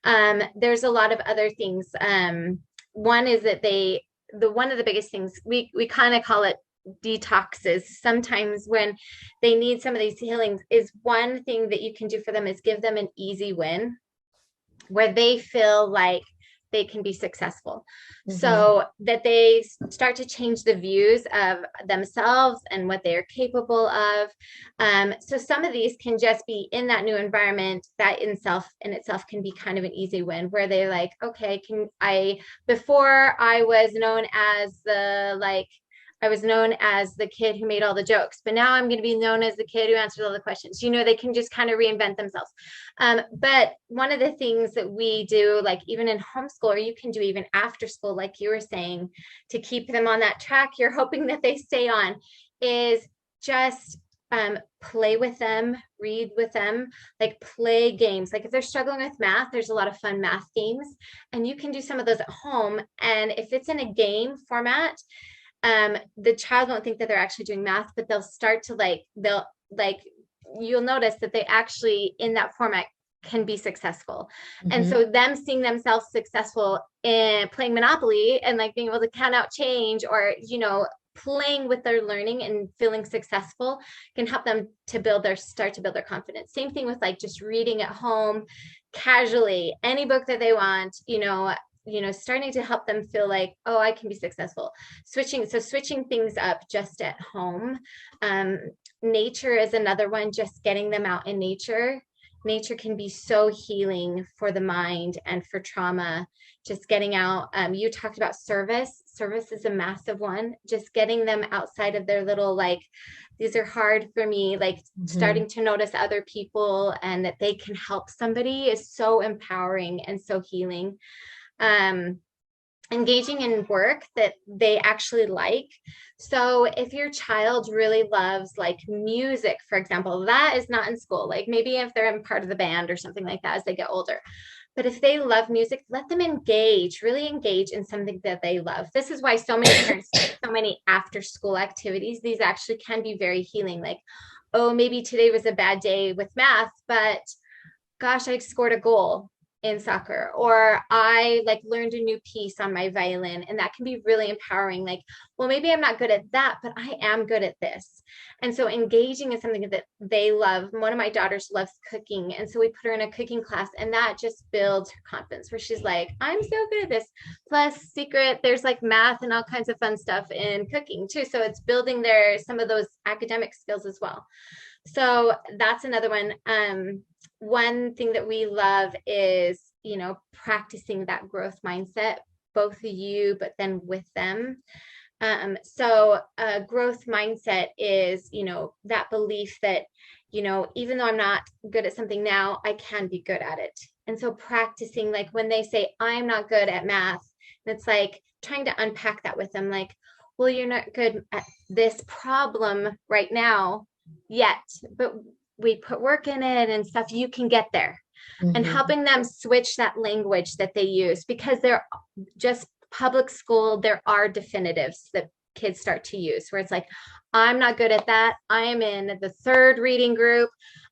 There's a lot of other things. One is that one of the biggest things we kind of call it detoxes. Sometimes when they need some of these healings, is one thing that you can do for them is give them an easy win where they feel like they can be successful. So that they start to change the views of themselves and what they are capable of. So some of these can just be in that new environment that in itself can be kind of an easy win, where they're like, okay, before I was known as the kid who made all the jokes, but now I'm going to be known as the kid who answers all the questions. They can just kind of reinvent themselves. But one of the things that we do, like even in homeschool, or you can do even after school, like you were saying, to keep them on that track you're hoping that they stay on, is just play with them, read with them, like play games. Like if they're struggling with math, there's a lot of fun math games, and you can do some of those at home. And if it's in a game format, the child won't think that they're actually doing math, but they'll start to you'll notice that they actually in that format can be successful. And so them seeing themselves successful in playing Monopoly and like being able to count out change, or playing with their learning and feeling successful, can help them to start to build their confidence. Same thing with like just reading at home casually, any book that they want, starting to help them feel like, oh, I can be successful. Switching things up just at home. Nature is another one, just getting them out in nature. Nature can be so healing for the mind and for trauma. Just getting out. You talked about service. Service is a massive one. Just getting them outside of their little, these are hard for me, starting to notice other people and that they can help somebody is so empowering and so healing. engaging in work that they actually like. So if your child really loves like music, for example, that is not in school. Like maybe if they're in part of the band or something like that as they get older. But if they love music, let them engage, really engage in something that they love. This is why so many parents do so many after school activities. These actually can be very healing. Like, oh, maybe today was a bad day with math, but gosh, I scored a goal in soccer, or I like learned a new piece on my violin. And that can be really empowering. Like, well, maybe I'm not good at that, but I am good at this. And so engaging in something that they love. One of my daughters loves cooking. And so we put her in a cooking class, and that just builds her confidence where she's like, I'm so good at this. Plus, secret, there's like math and all kinds of fun stuff in cooking too. So it's building some of those academic skills as well. So that's another one. One thing that we love is, practicing that growth mindset, both you, but then with them. So a growth mindset is, that belief that, even though I'm not good at something now, I can be good at it. And so practicing, like when they say, I'm not good at math, it's like trying to unpack that with them, like, well, you're not good at this problem right now yet, but we put work in it and stuff, you can get there. And Mm-hmm. helping them switch that language that they use, because they're just public school, there are definitives that kids start to use where it's like, I'm not good at that. I am in the third reading group.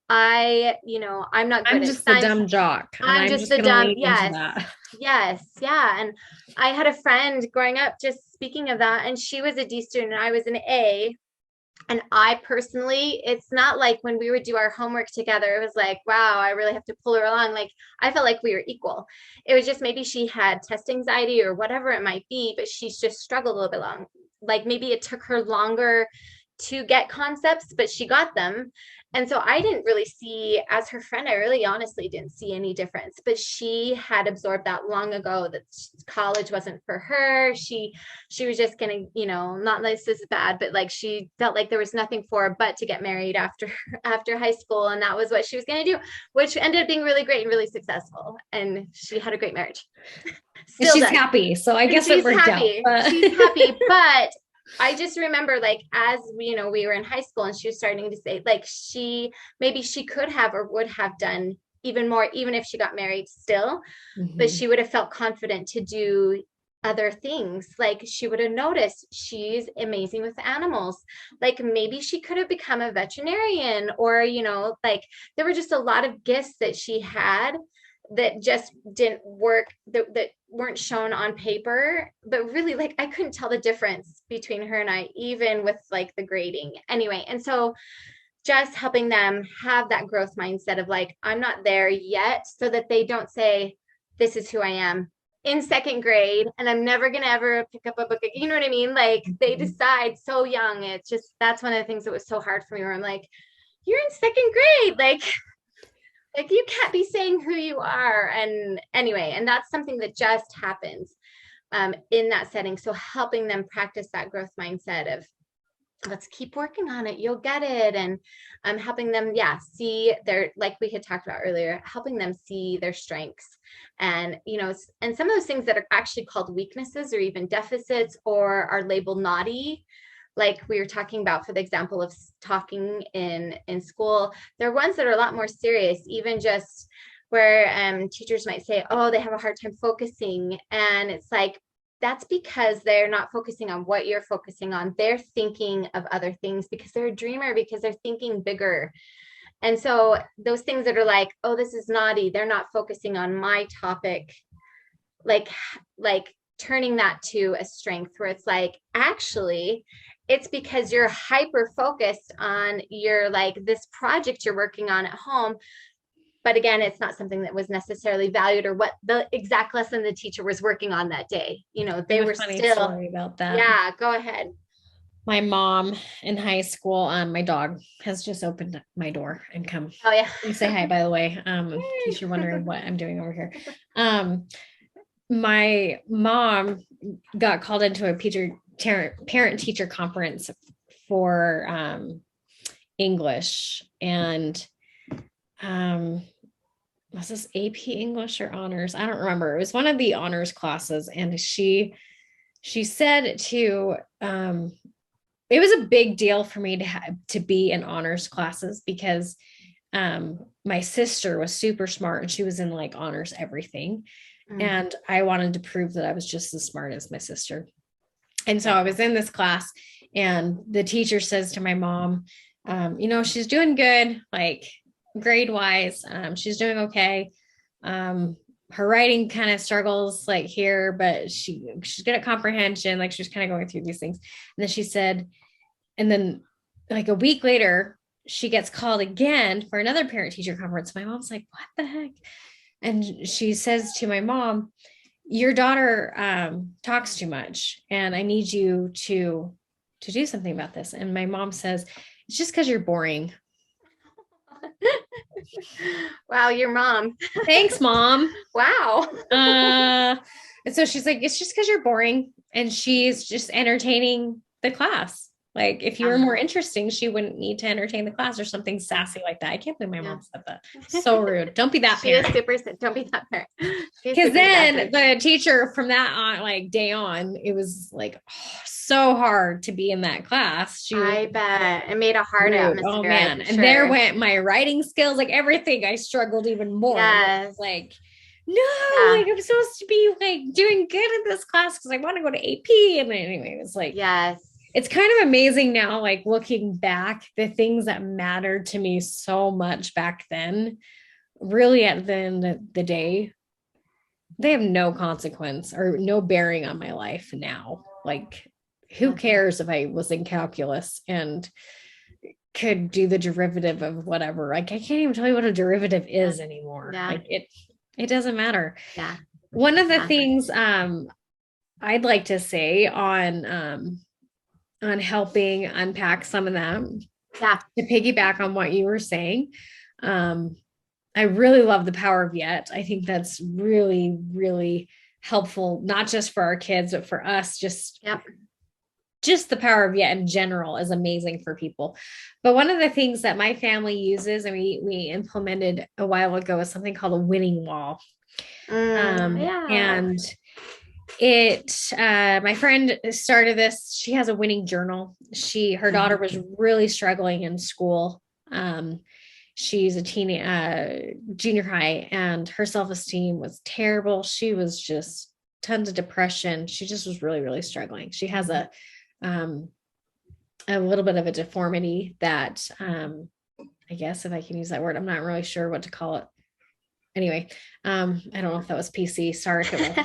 I'm not good I'm at just the science. dumb jock, and I'm I'm just just the going to dumb. lean into Yes. that. Yes. Yeah. And I had a friend growing up, just speaking of that, and she was a D student and I was an A. And I personally, it's not like when we would do our homework together, it was like, wow, I really have to pull her along. Like, I felt like we were equal. It was just maybe she had test anxiety or whatever it might be, but she's just struggled a little bit long. Like maybe it took her longer to get concepts, but she got them. And so I didn't really see, as her friend, I really honestly didn't see any difference. But she had absorbed that long ago that college wasn't for her. She was just gonna, not like this is bad, but like she felt like there was nothing for her but to get married after after high school, and that was what she was gonna do, which ended up being really great and really successful. And she had a great marriage. And Still she's does. happy. So I And guess it she's worked out. happy. But She's happy, but I just remember like as we were in high school and she was starting to say like maybe she could have or would have done even more, even if she got married still, but Mhm. she would have felt confident to do other things. Like she would have noticed she's amazing with animals. Like maybe she could have become a veterinarian, or, like there were just a lot of gifts that she had that just didn't work, that weren't shown on paper, but really like I couldn't tell the difference between her and I, even with like the grading anyway. And so just helping them have that growth mindset of like, I'm not there yet, so that they don't say, this is who I am in second grade and I'm never going to ever pick up a book. You know what I mean? Like they Mhm. decide so young. It's just, that's one of the things that was so hard for me, where I'm like, you're in second grade. Like you can't be saying who you are. And anyway, and that's something that just happens in that setting. So helping them practice that growth mindset of, let's keep working on it, you'll get it. And helping them, yeah, see their, like we had talked about earlier, helping them see their strengths. And and some of those things that are actually called weaknesses or even deficits or are labeled naughty, like we were talking about for the example of talking in school, there are ones that are a lot more serious, even just where teachers might say, oh, they have a hard time focusing. And it's like, that's because they're not focusing on what you're focusing on. They're thinking of other things because they're a dreamer, because they're thinking bigger. And so those things that are like, oh, this is naughty, they're not focusing on my topic, like like turning that to a strength where it's like, actually, it's because you're hyper focused on your like this project you're working on at home. But again, it's not something that was necessarily valued or what the exact lesson the teacher was working on that day. I They have a were funny still, story about that. yeah, go ahead. My mom in high school, my dog has just opened my door and come Oh yeah. say hi, by the way, in case you're wondering what I'm doing over here. My mom got called into a parent teacher conference for English, and was this AP English or honors? I don't remember. It was one of the honors classes. And she said to, it was a big deal for me to have to be in honors classes because my sister was super smart and she was in like honors everything. And I wanted to prove that I was just as smart as my sister. And so I was in this class, and the teacher says to my mom, she's doing good, like grade wise. She's doing okay. Her writing kind of struggles like here, but she's good at comprehension. Like she's kind of going through these things. And then she said, and then like a week later, she gets called again for another parent teacher conference. My mom's like, what the heck? And she says to my mom, your daughter talks too much and I need you to do something about this. And my mom says, it's just because you're boring. Wow, your mom. Thanks, Mom. Wow. And so she's like, it's just because you're boring. And she's just entertaining the class. Like if you were more interesting, she wouldn't need to entertain the class or something sassy like that. I can't believe my mom said that. So rude. Don't be that parent. Don't be that parent. Because then the teacher from that on, like day on, it was like so hard to be in that class. I bet it made a hard atmosphere. Oh man. And there went my writing skills, like everything. I struggled even more. Yes. Like, no, like I'm supposed to be like doing good in this class because I want to go to AP. And then anyway, it was like, yes. It's kind of amazing now, like looking back, the things that mattered to me so much back then, really at the end of the day, they have no consequence or no bearing on my life now. Like, who cares if I was in calculus and could do the derivative of whatever? Like, I can't even tell you what a derivative is anymore. Yeah. Like it doesn't matter. Yeah. One of the things I'd like to say on helping unpack some of them. Yeah. To piggyback on what you were saying. I really love the power of yet. I think that's really, really helpful, not just for our kids, but for us. Just the power of yet in general is amazing for people. But one of the things that my family uses and we implemented a while ago is something called a winning wall. And my friend started this. She has a winning journal. Her daughter was really struggling in school. She's a junior high, and her self-esteem was terrible. She was just tons of depression. She just was really, really struggling. She has a little bit of a deformity that, I guess if I can use that word, I'm not really sure what to call it. Anyway, I don't know if that was PC. Sorry if it was.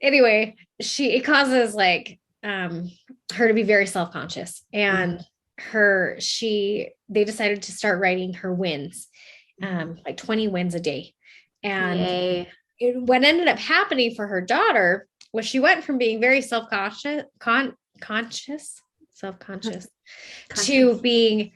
Anyway, it causes like her to be very self-conscious, and they decided to start writing her wins, like 20 wins a day. And what ended up happening for her daughter was she went from being very self-conscious to being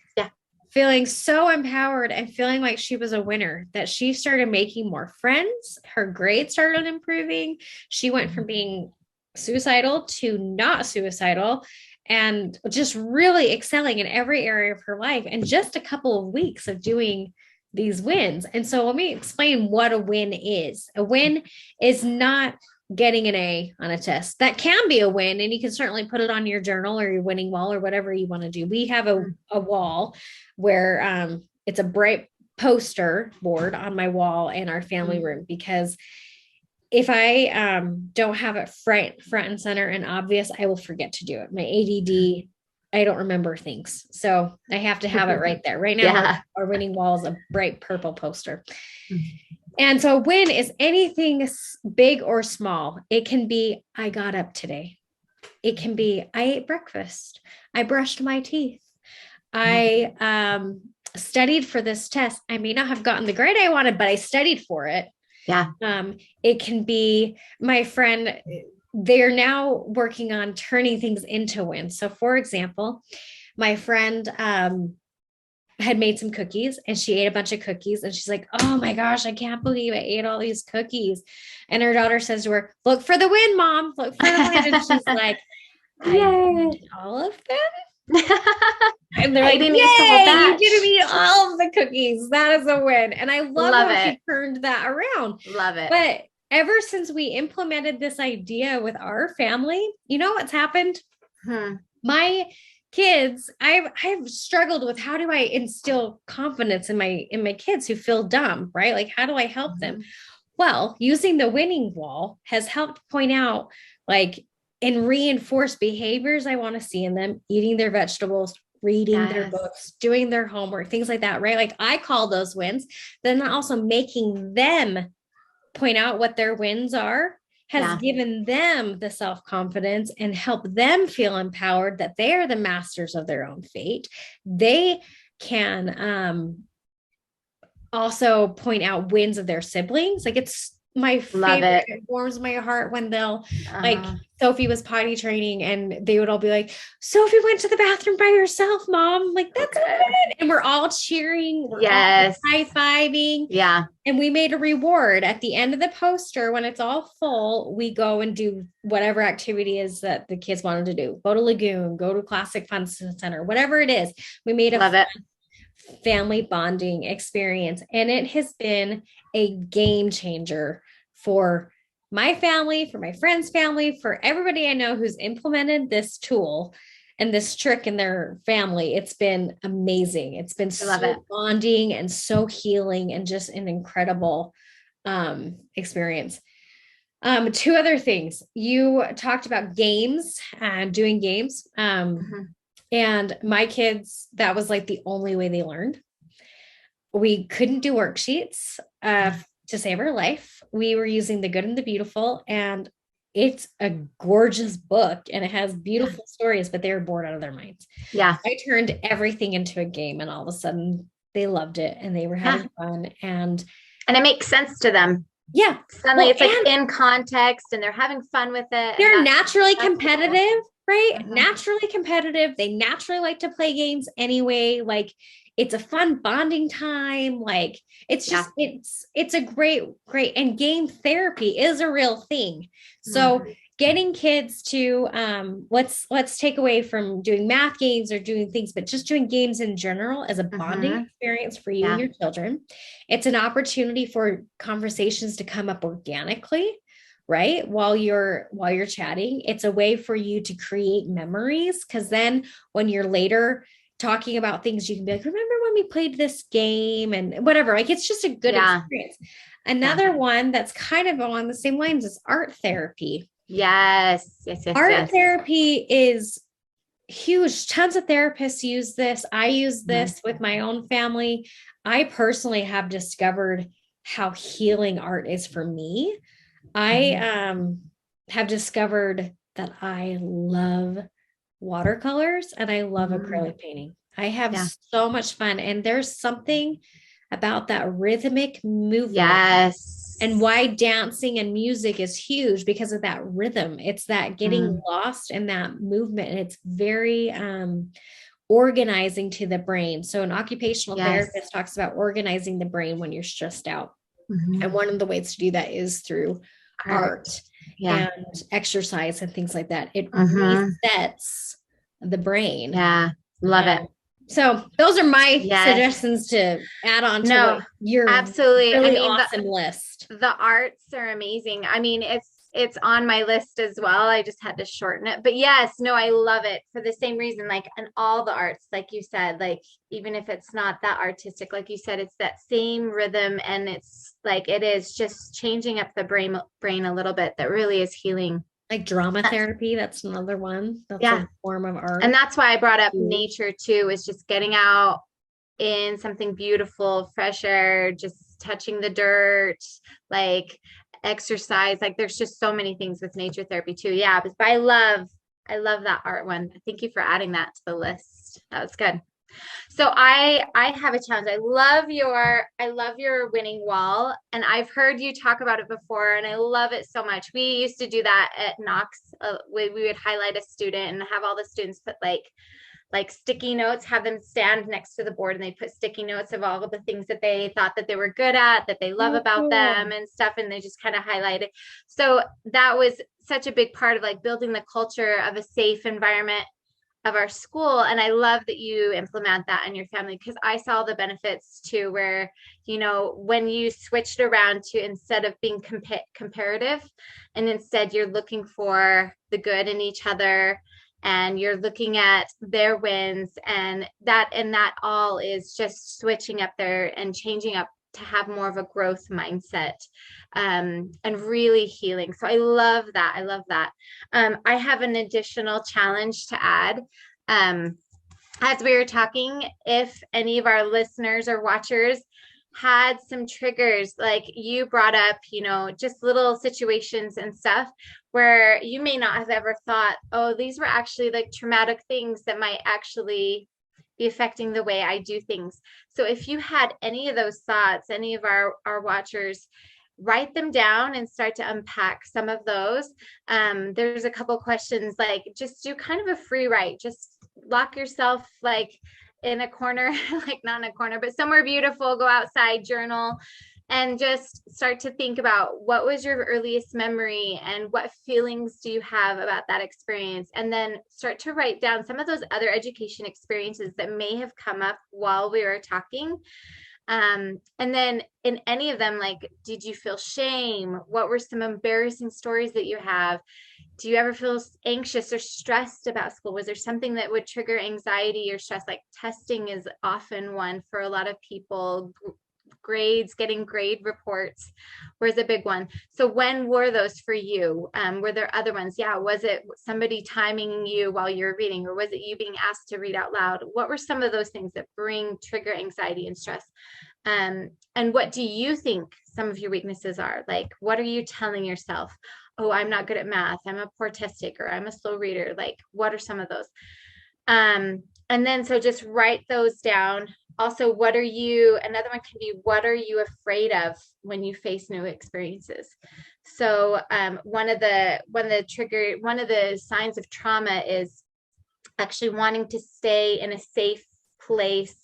feeling so empowered and feeling like she was a winner, that she started making more friends. Her grades started improving. She went from being suicidal to not suicidal and just really excelling in every area of her life in just a couple of weeks of doing these wins. And so let me explain what a win is. A win is not getting an A on a test. That can be a win, and you can certainly put it on your journal or your winning wall or whatever you want to do. We have a wall where it's a bright poster board on my wall in our family room, because if I don't have it front and center and obvious, I will forget to do it. My ADD, I don't remember things. So I have to have it right there. Right now, our winning wall is a bright purple poster. And so a win is anything big or small. It can be, I got up today. It can be, I ate breakfast. I brushed my teeth. I studied for this test. I may not have gotten the grade I wanted, but I studied for it. Yeah. It can be, my friend, they're now working on turning things into wins. So for example, my friend had made some cookies, and she ate a bunch of cookies, and she's like, oh my gosh, I can't believe I ate all these cookies. And her daughter says to her, look for the win, Mom, look for the win. And she's like, I ate all of them. And they're I like, didn't eat the whole yay, you get to batch. eat all of the cookies. That is a win. And I love Love how it. she turned that around. Love it. But ever since we implemented this idea with our family, you know what's happened? Hmm. My kids, I've struggled with how do I instill confidence in my kids who feel dumb, right? Like how do I help them? Well, using the winning wall has helped point out like and reinforce behaviors I want to see in them, eating their vegetables, reading their Yes. books, doing their homework, things like that, right? Like I call those wins. Then also making them point out what their wins are has Yeah. given them the self-confidence and help them feel empowered that they are the masters of their own fate. They can also point out wins of their siblings. Like it's my Love favorite. it. It warms my heart when they'll like Uh-huh. Sophie was potty training and they would all be like, Sophie went to the bathroom by herself, mom. Like that's Okay. good. And we're all cheering, we're all Yes. high-fiving. Yeah. And we made a reward at the end of the poster when it's all full. We go and do whatever activity is that the kids wanted to do. Go to Lagoon, go to Classic Fun Center, whatever it is. We made a Love it. family bonding experience. And it has been a game changer for my family, for my friends' family, for everybody I know who's implemented this tool and this trick in their family. It's been amazing. It's been I love so it. bonding and so healing and just an incredible experience. Two other things. You talked about games and doing games. Mhm. And my kids, that was like the only way they learned. We couldn't do worksheets to save our life. We were using The Good and the Beautiful, and it's a gorgeous book and it has beautiful stories, but they were bored out of their minds. Yeah. I turned everything into a game, and all of a sudden they loved it and they were Yeah. having fun. And And it makes sense to them. yeah, Suddenly well, it's like and in context and they're having fun with it. And they're naturally that's the goal. competitive, right? Mhm. Naturally competitive. They naturally like to play games anyway. Like it's a fun bonding time. Like it's Yeah. just it's a great and game therapy is a real thing. So Mhm. getting kids to let's take away from doing math games or doing things, but just doing games in general as a bonding Mhm. experience for you and Yeah. your children. It's an opportunity for conversations to come up organically, right, while you're chatting. It's a way for you to create memories, because then when you're later talking about things, you can be like, remember when we played this game and whatever. Like it's just a good Yeah. experience. Yeah. Another one that's kind of along the same lines is art therapy. Yes. Yes. Yes. Art Yes. therapy is huge. Tons of therapists use this. I use Mhm. this with my own family. I personally have discovered how healing art is for me. I have discovered that I love watercolors and I love Mhm. acrylic painting. I have Yeah. so much fun, and there's something about that rhythmic movement and Yes. why dancing and music is huge, because of that rhythm. It's that getting Mm. lost in that movement. And it's very organizing to the brain. So an occupational Yes. therapist talks about organizing the brain when you're stressed out. And Mhm. one of the ways to do that is through Art. art Yeah. and exercise and things like that. It Mhm. resets the brain. Yeah. Love it. Um, so those are my Yes. suggestions to add on to what No, your absolutely. I really mean, awesome list. the arts are amazing. I mean, it's on my list as well. I just had to shorten it. But yes, no, I love it for the same reason. Like, and all the arts, like you said, like even if it's not that artistic, like you said, it's that same rhythm, and it's like it is just changing up the brain a little bit. That really is healing. Like drama That's, therapy, that's another one. That's yeah. a form of And art. that's why I brought up Huge. nature too, is just getting out in something beautiful, fresh air, just touching the dirt, like exercise. Like there's just so many things with nature therapy too. Yeah, but I love that art one. Thank you for adding that to the list. That was good. So I have a challenge. I love your winning wall, and I've heard you talk about it before, and I love it so much. We used to do that at Knox. We would highlight a student and have all the students put like sticky notes, have them stand next to the board, and they put sticky notes of all of the things that they thought that they were good at, that they love Oh, about cool. them and stuff. And they just kind of highlight it. So that was such a big part of like building the culture of a safe environment of our school. And I love that you implement that in your family, because I saw the benefits too, where, when you switched around to, instead of being comparative, and instead you're looking for the good in each other, and you're looking at their wins, and that all is just switching up there and changing up to have more of a growth mindset, and really healing. So I love that. I love that. I have an additional challenge to add. Um, as we were talking, if any of our listeners or watchers had some triggers, like you brought up, just little situations and stuff where you may not have ever thought, oh, these were actually like traumatic things that might actually be affecting the way I do things. So if you had any of those thoughts, any of our watchers, write them down and start to unpack some of those. There's a couple questions, like just do kind of a free write, just lock yourself like in a corner, like not in a corner, but somewhere beautiful, go outside, journal, and just start to think about what was your earliest memory and what feelings do you have about that experience. And then start to write down some of those other education experiences that may have come up while we were talking. And then in any of them, like, did you feel shame? What were some embarrassing stories that you have? Do you ever feel anxious or stressed about school? Was there something that would trigger anxiety or stress? Like testing is often one for a lot of people. Grades, getting grade reports was a big one. So when were those for you? Were there other ones? Yeah. Was it somebody timing you while you're reading, or was it you being asked to read out loud? What were some of those things that trigger anxiety and stress? And what do you think some of your weaknesses are? Like, what are you telling yourself? Oh, I'm not good at math. I'm a poor test taker. I'm a slow reader. Like, what are some of those? And then, so just write those down. Also, another one can be, what are you afraid of when you face new experiences? So, one of the signs of trauma is actually wanting to stay in a safe place,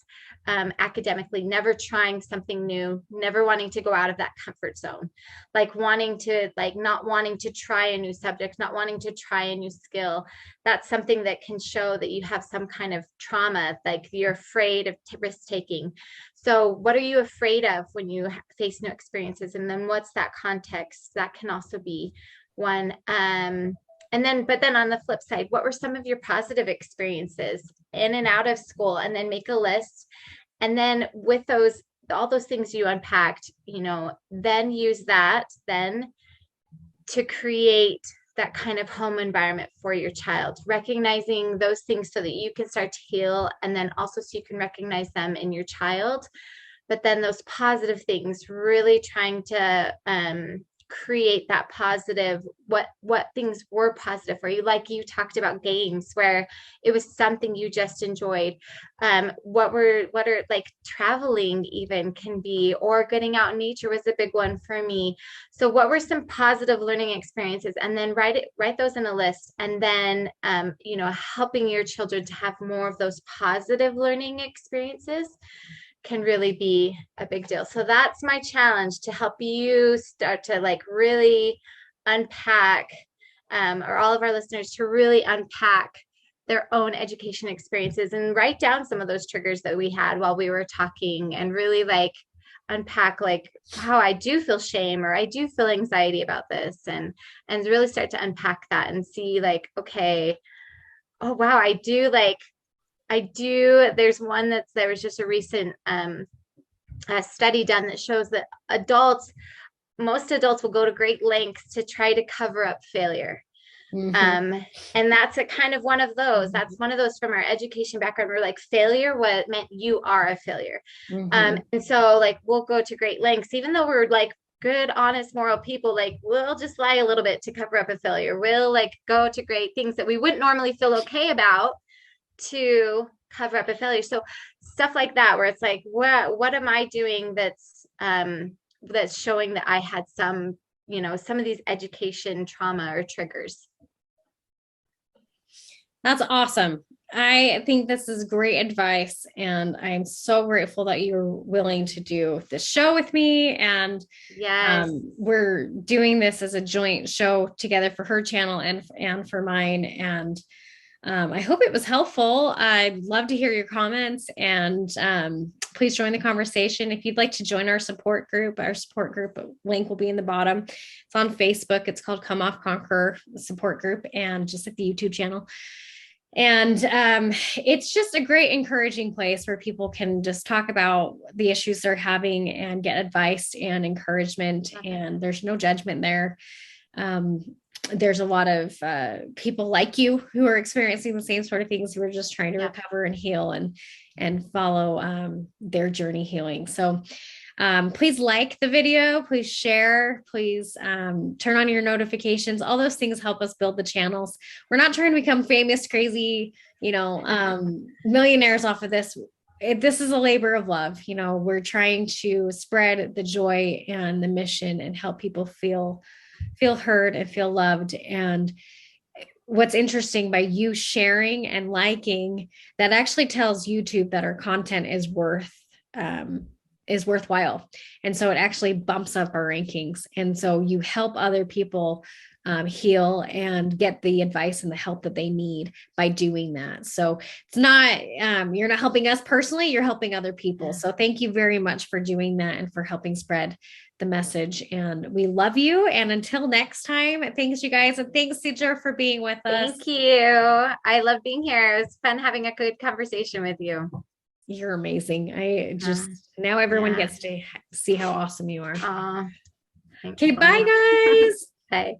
academically, never trying something new, never wanting to go out of that comfort zone, like not wanting to try a new subject, not wanting to try a new skill. That's something that can show that you have some kind of trauma, like you're afraid of risk taking. So what are you afraid of when you face new experiences? And then what's that context? That can also be one. But then on the flip side, what were some of your positive experiences in and out of school? And then make a list. And then with all those things you unpacked, then use that then to create that kind of home environment for your child, recognizing those things so that you can start to heal. And then also so you can recognize them in your child. But then those positive things, really trying to create that positive, what things were positive for you, like you talked about games where it was something you just enjoyed. What are like traveling even can be, or getting out in nature was a big one for me. So what were some positive learning experiences? And then write those in a list. And then helping your children to have more of those positive learning experiences can really be a big deal. So that's my challenge, to help you start to like really unpack, or all of our listeners to really unpack their own education experiences and write down some of those triggers that we had while we were talking, and really like unpack like, how I do feel shame or I do feel anxiety about this, and really start to unpack that and see like, okay, oh wow, there's one there was just a recent study done that shows that most adults will go to great lengths to try to cover up failure. Mm-hmm. And that's a kind of one of those. That's one of those from our education background. We're like, failure what meant you are a failure. Mm-hmm. And so like, we'll go to great lengths, even though we're like good, honest, moral people, like we'll just lie a little bit to cover up a failure. We'll like go to great things that we wouldn't normally feel okay about to cover up a failure. So stuff like that, where it's like, what am I doing that's showing that I had some of these education trauma or triggers. That's awesome. I think this is great advice, and I'm so grateful that you're willing to do this show with me. And yes, we're doing this as a joint show together for her channel and for mine. And I hope it was helpful. I'd love to hear your comments, and please join the conversation. If you'd like to join our support group link will be in the bottom. It's on Facebook. It's called Come Off Conquer Support Group, and just at the YouTube channel. And it's just a great encouraging place where people can just talk about the issues they're having and get advice and encouragement, and there's no judgment there. There's a lot of people like you who are experiencing the same sort of things, who are just trying to recover and heal and follow their journey healing. So please like the video, please share, please turn on your notifications. All those things help us build the channels. We're not trying to become famous, crazy, millionaires off of this. This is a labor of love. We're trying to spread the joy and the mission and help people feel heard and feel loved. And what's interesting, by you sharing and liking, that actually tells YouTube that our content is worthwhile. And so it actually bumps up our rankings. And so you help other people heal and get the advice and the help that they need by doing that. So it's not, you're not helping us personally, you're helping other people. So thank you very much for doing that and for helping spread the message. And we love you. And until next time, thanks you guys. And thanks, Sidra, for being with us. Thank you. I love being here. It was fun having a good conversation with you. You're amazing. I just, now everyone gets to see how awesome you are. Okay, bye guys. Bye.